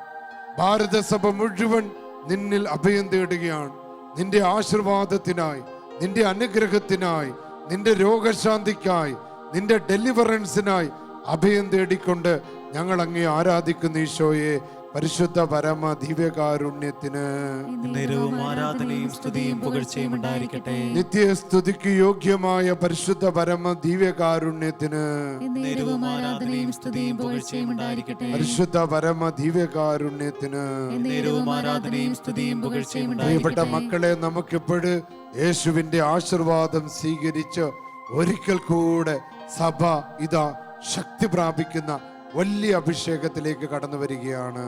ഭാരത സഭ മുഴുവൻ നിന്നിൽ അഭയം തേടുകയാണ്. നിന്റെ ആശീർവാദത്തിനായി, നിന്റെ അനുഗ്രഹത്തിനായി, നിന്റെ രോഗശാന്തിക്കായി, നിന്റെ ഡെലിവറൻസിനായി അഭയം തേടിക്കൊണ്ട് ഞങ്ങൾ അങ്ങേ ആരാധിക്കുന്ന ഈശോയെ, പരിശുദ്ധ പരമ ദിവ്യകാരുണ്യത്തിന് ആരാധനയും സ്തുതിയും പുകഴ്ചയും ഉണ്ടായിരിക്കട്ടെ. നിത്യസ്തുതിക്ക് യോഗ്യമായ പരിശുദ്ധ പരമ ദിവ്യകാരുണ്യത്തിന് ആരാധനയും സ്തുതിയും പുകഴ്ചയും ഉണ്ടായിരിക്കട്ടെ. പരിശുദ്ധ പരമ ദിവ്യകാരുണ്യത്തിന് ആരാധനയും സ്തുതിയും പുകഴ്ചയും പ്രിയപ്പെട്ട മക്കളെ, നമുക്കിപ്പോഴും യേശുവിന്റെ ആശീർവാദം സ്വീകരിച്ച് ഒരിക്കൽ കൂടെ സഭ ഇതാ ശക്തി പ്രാപിക്കുന്ന വലിയ അഭിഷേകത്തിലേക്ക് കടന്നു വരികയാണ്.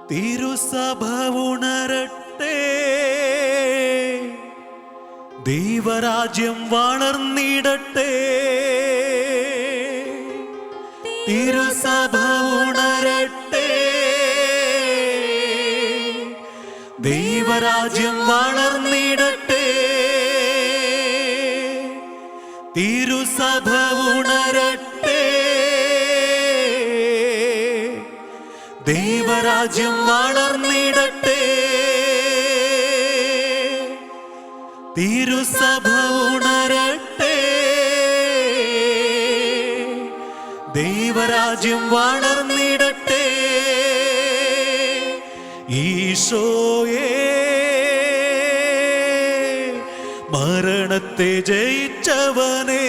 തിരുസഭ ഉണരട്ടെ, ദൈവരാജ്യം വളർന്നിടട്ടെ. തിരുസഭ ഉണരട്ടെ, ദൈവരാജ്യം വളർന്നിടട്ടെ. തിരുസഭ ഉണരട്ടെ, ദൈവരാജ്യം വളർന്നിടട്ടെ. തിരുസഭ ഉണരട്ടെ, ദൈവരാജ്യം വളർന്നിടട്ടെ. ഈശോയേ, മരണത്തെ ജയിച്ചവനേ,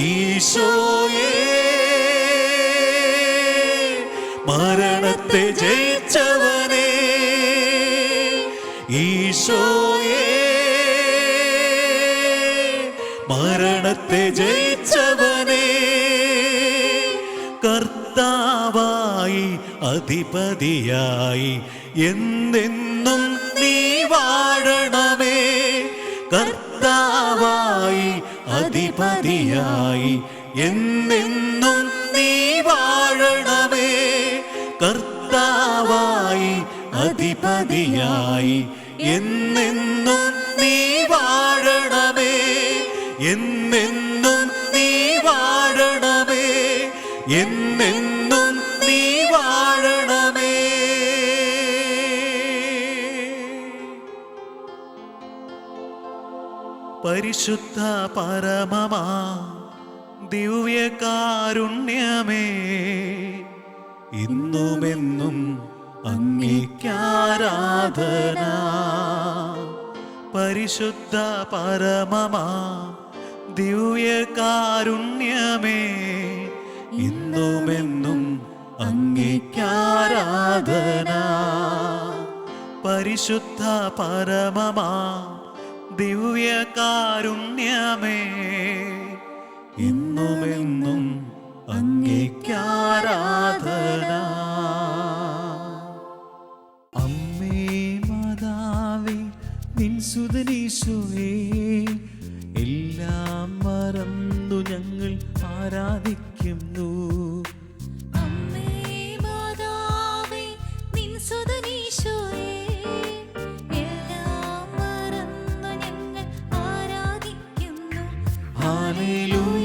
ഈശോയേ, മരണത്തെ ജയിച്ചവനേ, ഈശോയേ, മരണത്തെ ജയിച്ചവനേ. കർത്താവായി അധിപതിയായി എന്നെന്നും നീ വാഴണമേ. കർത്താവായി അധിപതിയായി എന്നെന്നും നീ വാഴണമേ. കർത്താവായി അധിപതിയായി എന്നെന്നും നീ വാഴണമേ. എന്നെന്നും നീ വാഴണമേ, എന്നെന്നും നീ വാഴണമേ. പരിശുദ്ധ പരമമാ ദിവ്യകാരുണ്യമേ, ഇന്നുമെന്നും അങ്ങേക്കാരാധന. പരിശുദ്ധ പരമമാ ദിവ്യകാരുണ്യമേ, ഇന്നുമെന്നും അങ്ങേക്കാരാധന. പരിശുദ്ധ പരമമാ ദിവ്യകാരുണ്യമേ, ഇന്നുമെന്നും അങ്ങേക്കാരാധന. അമ്മേ മാതാവേ, നിൻ സുതനീശോയേ, എല്ലാം മറന്നു ഞങ്ങൾ ആരാധിക്കുന്നു. അമ്മേ മാതാവേ, നിൻ സുതനീശോയേ, എല്ലാം മറന്നു ഞങ്ങൾ ആരാധിക്കുന്നു. ഹല്ലേലൂയ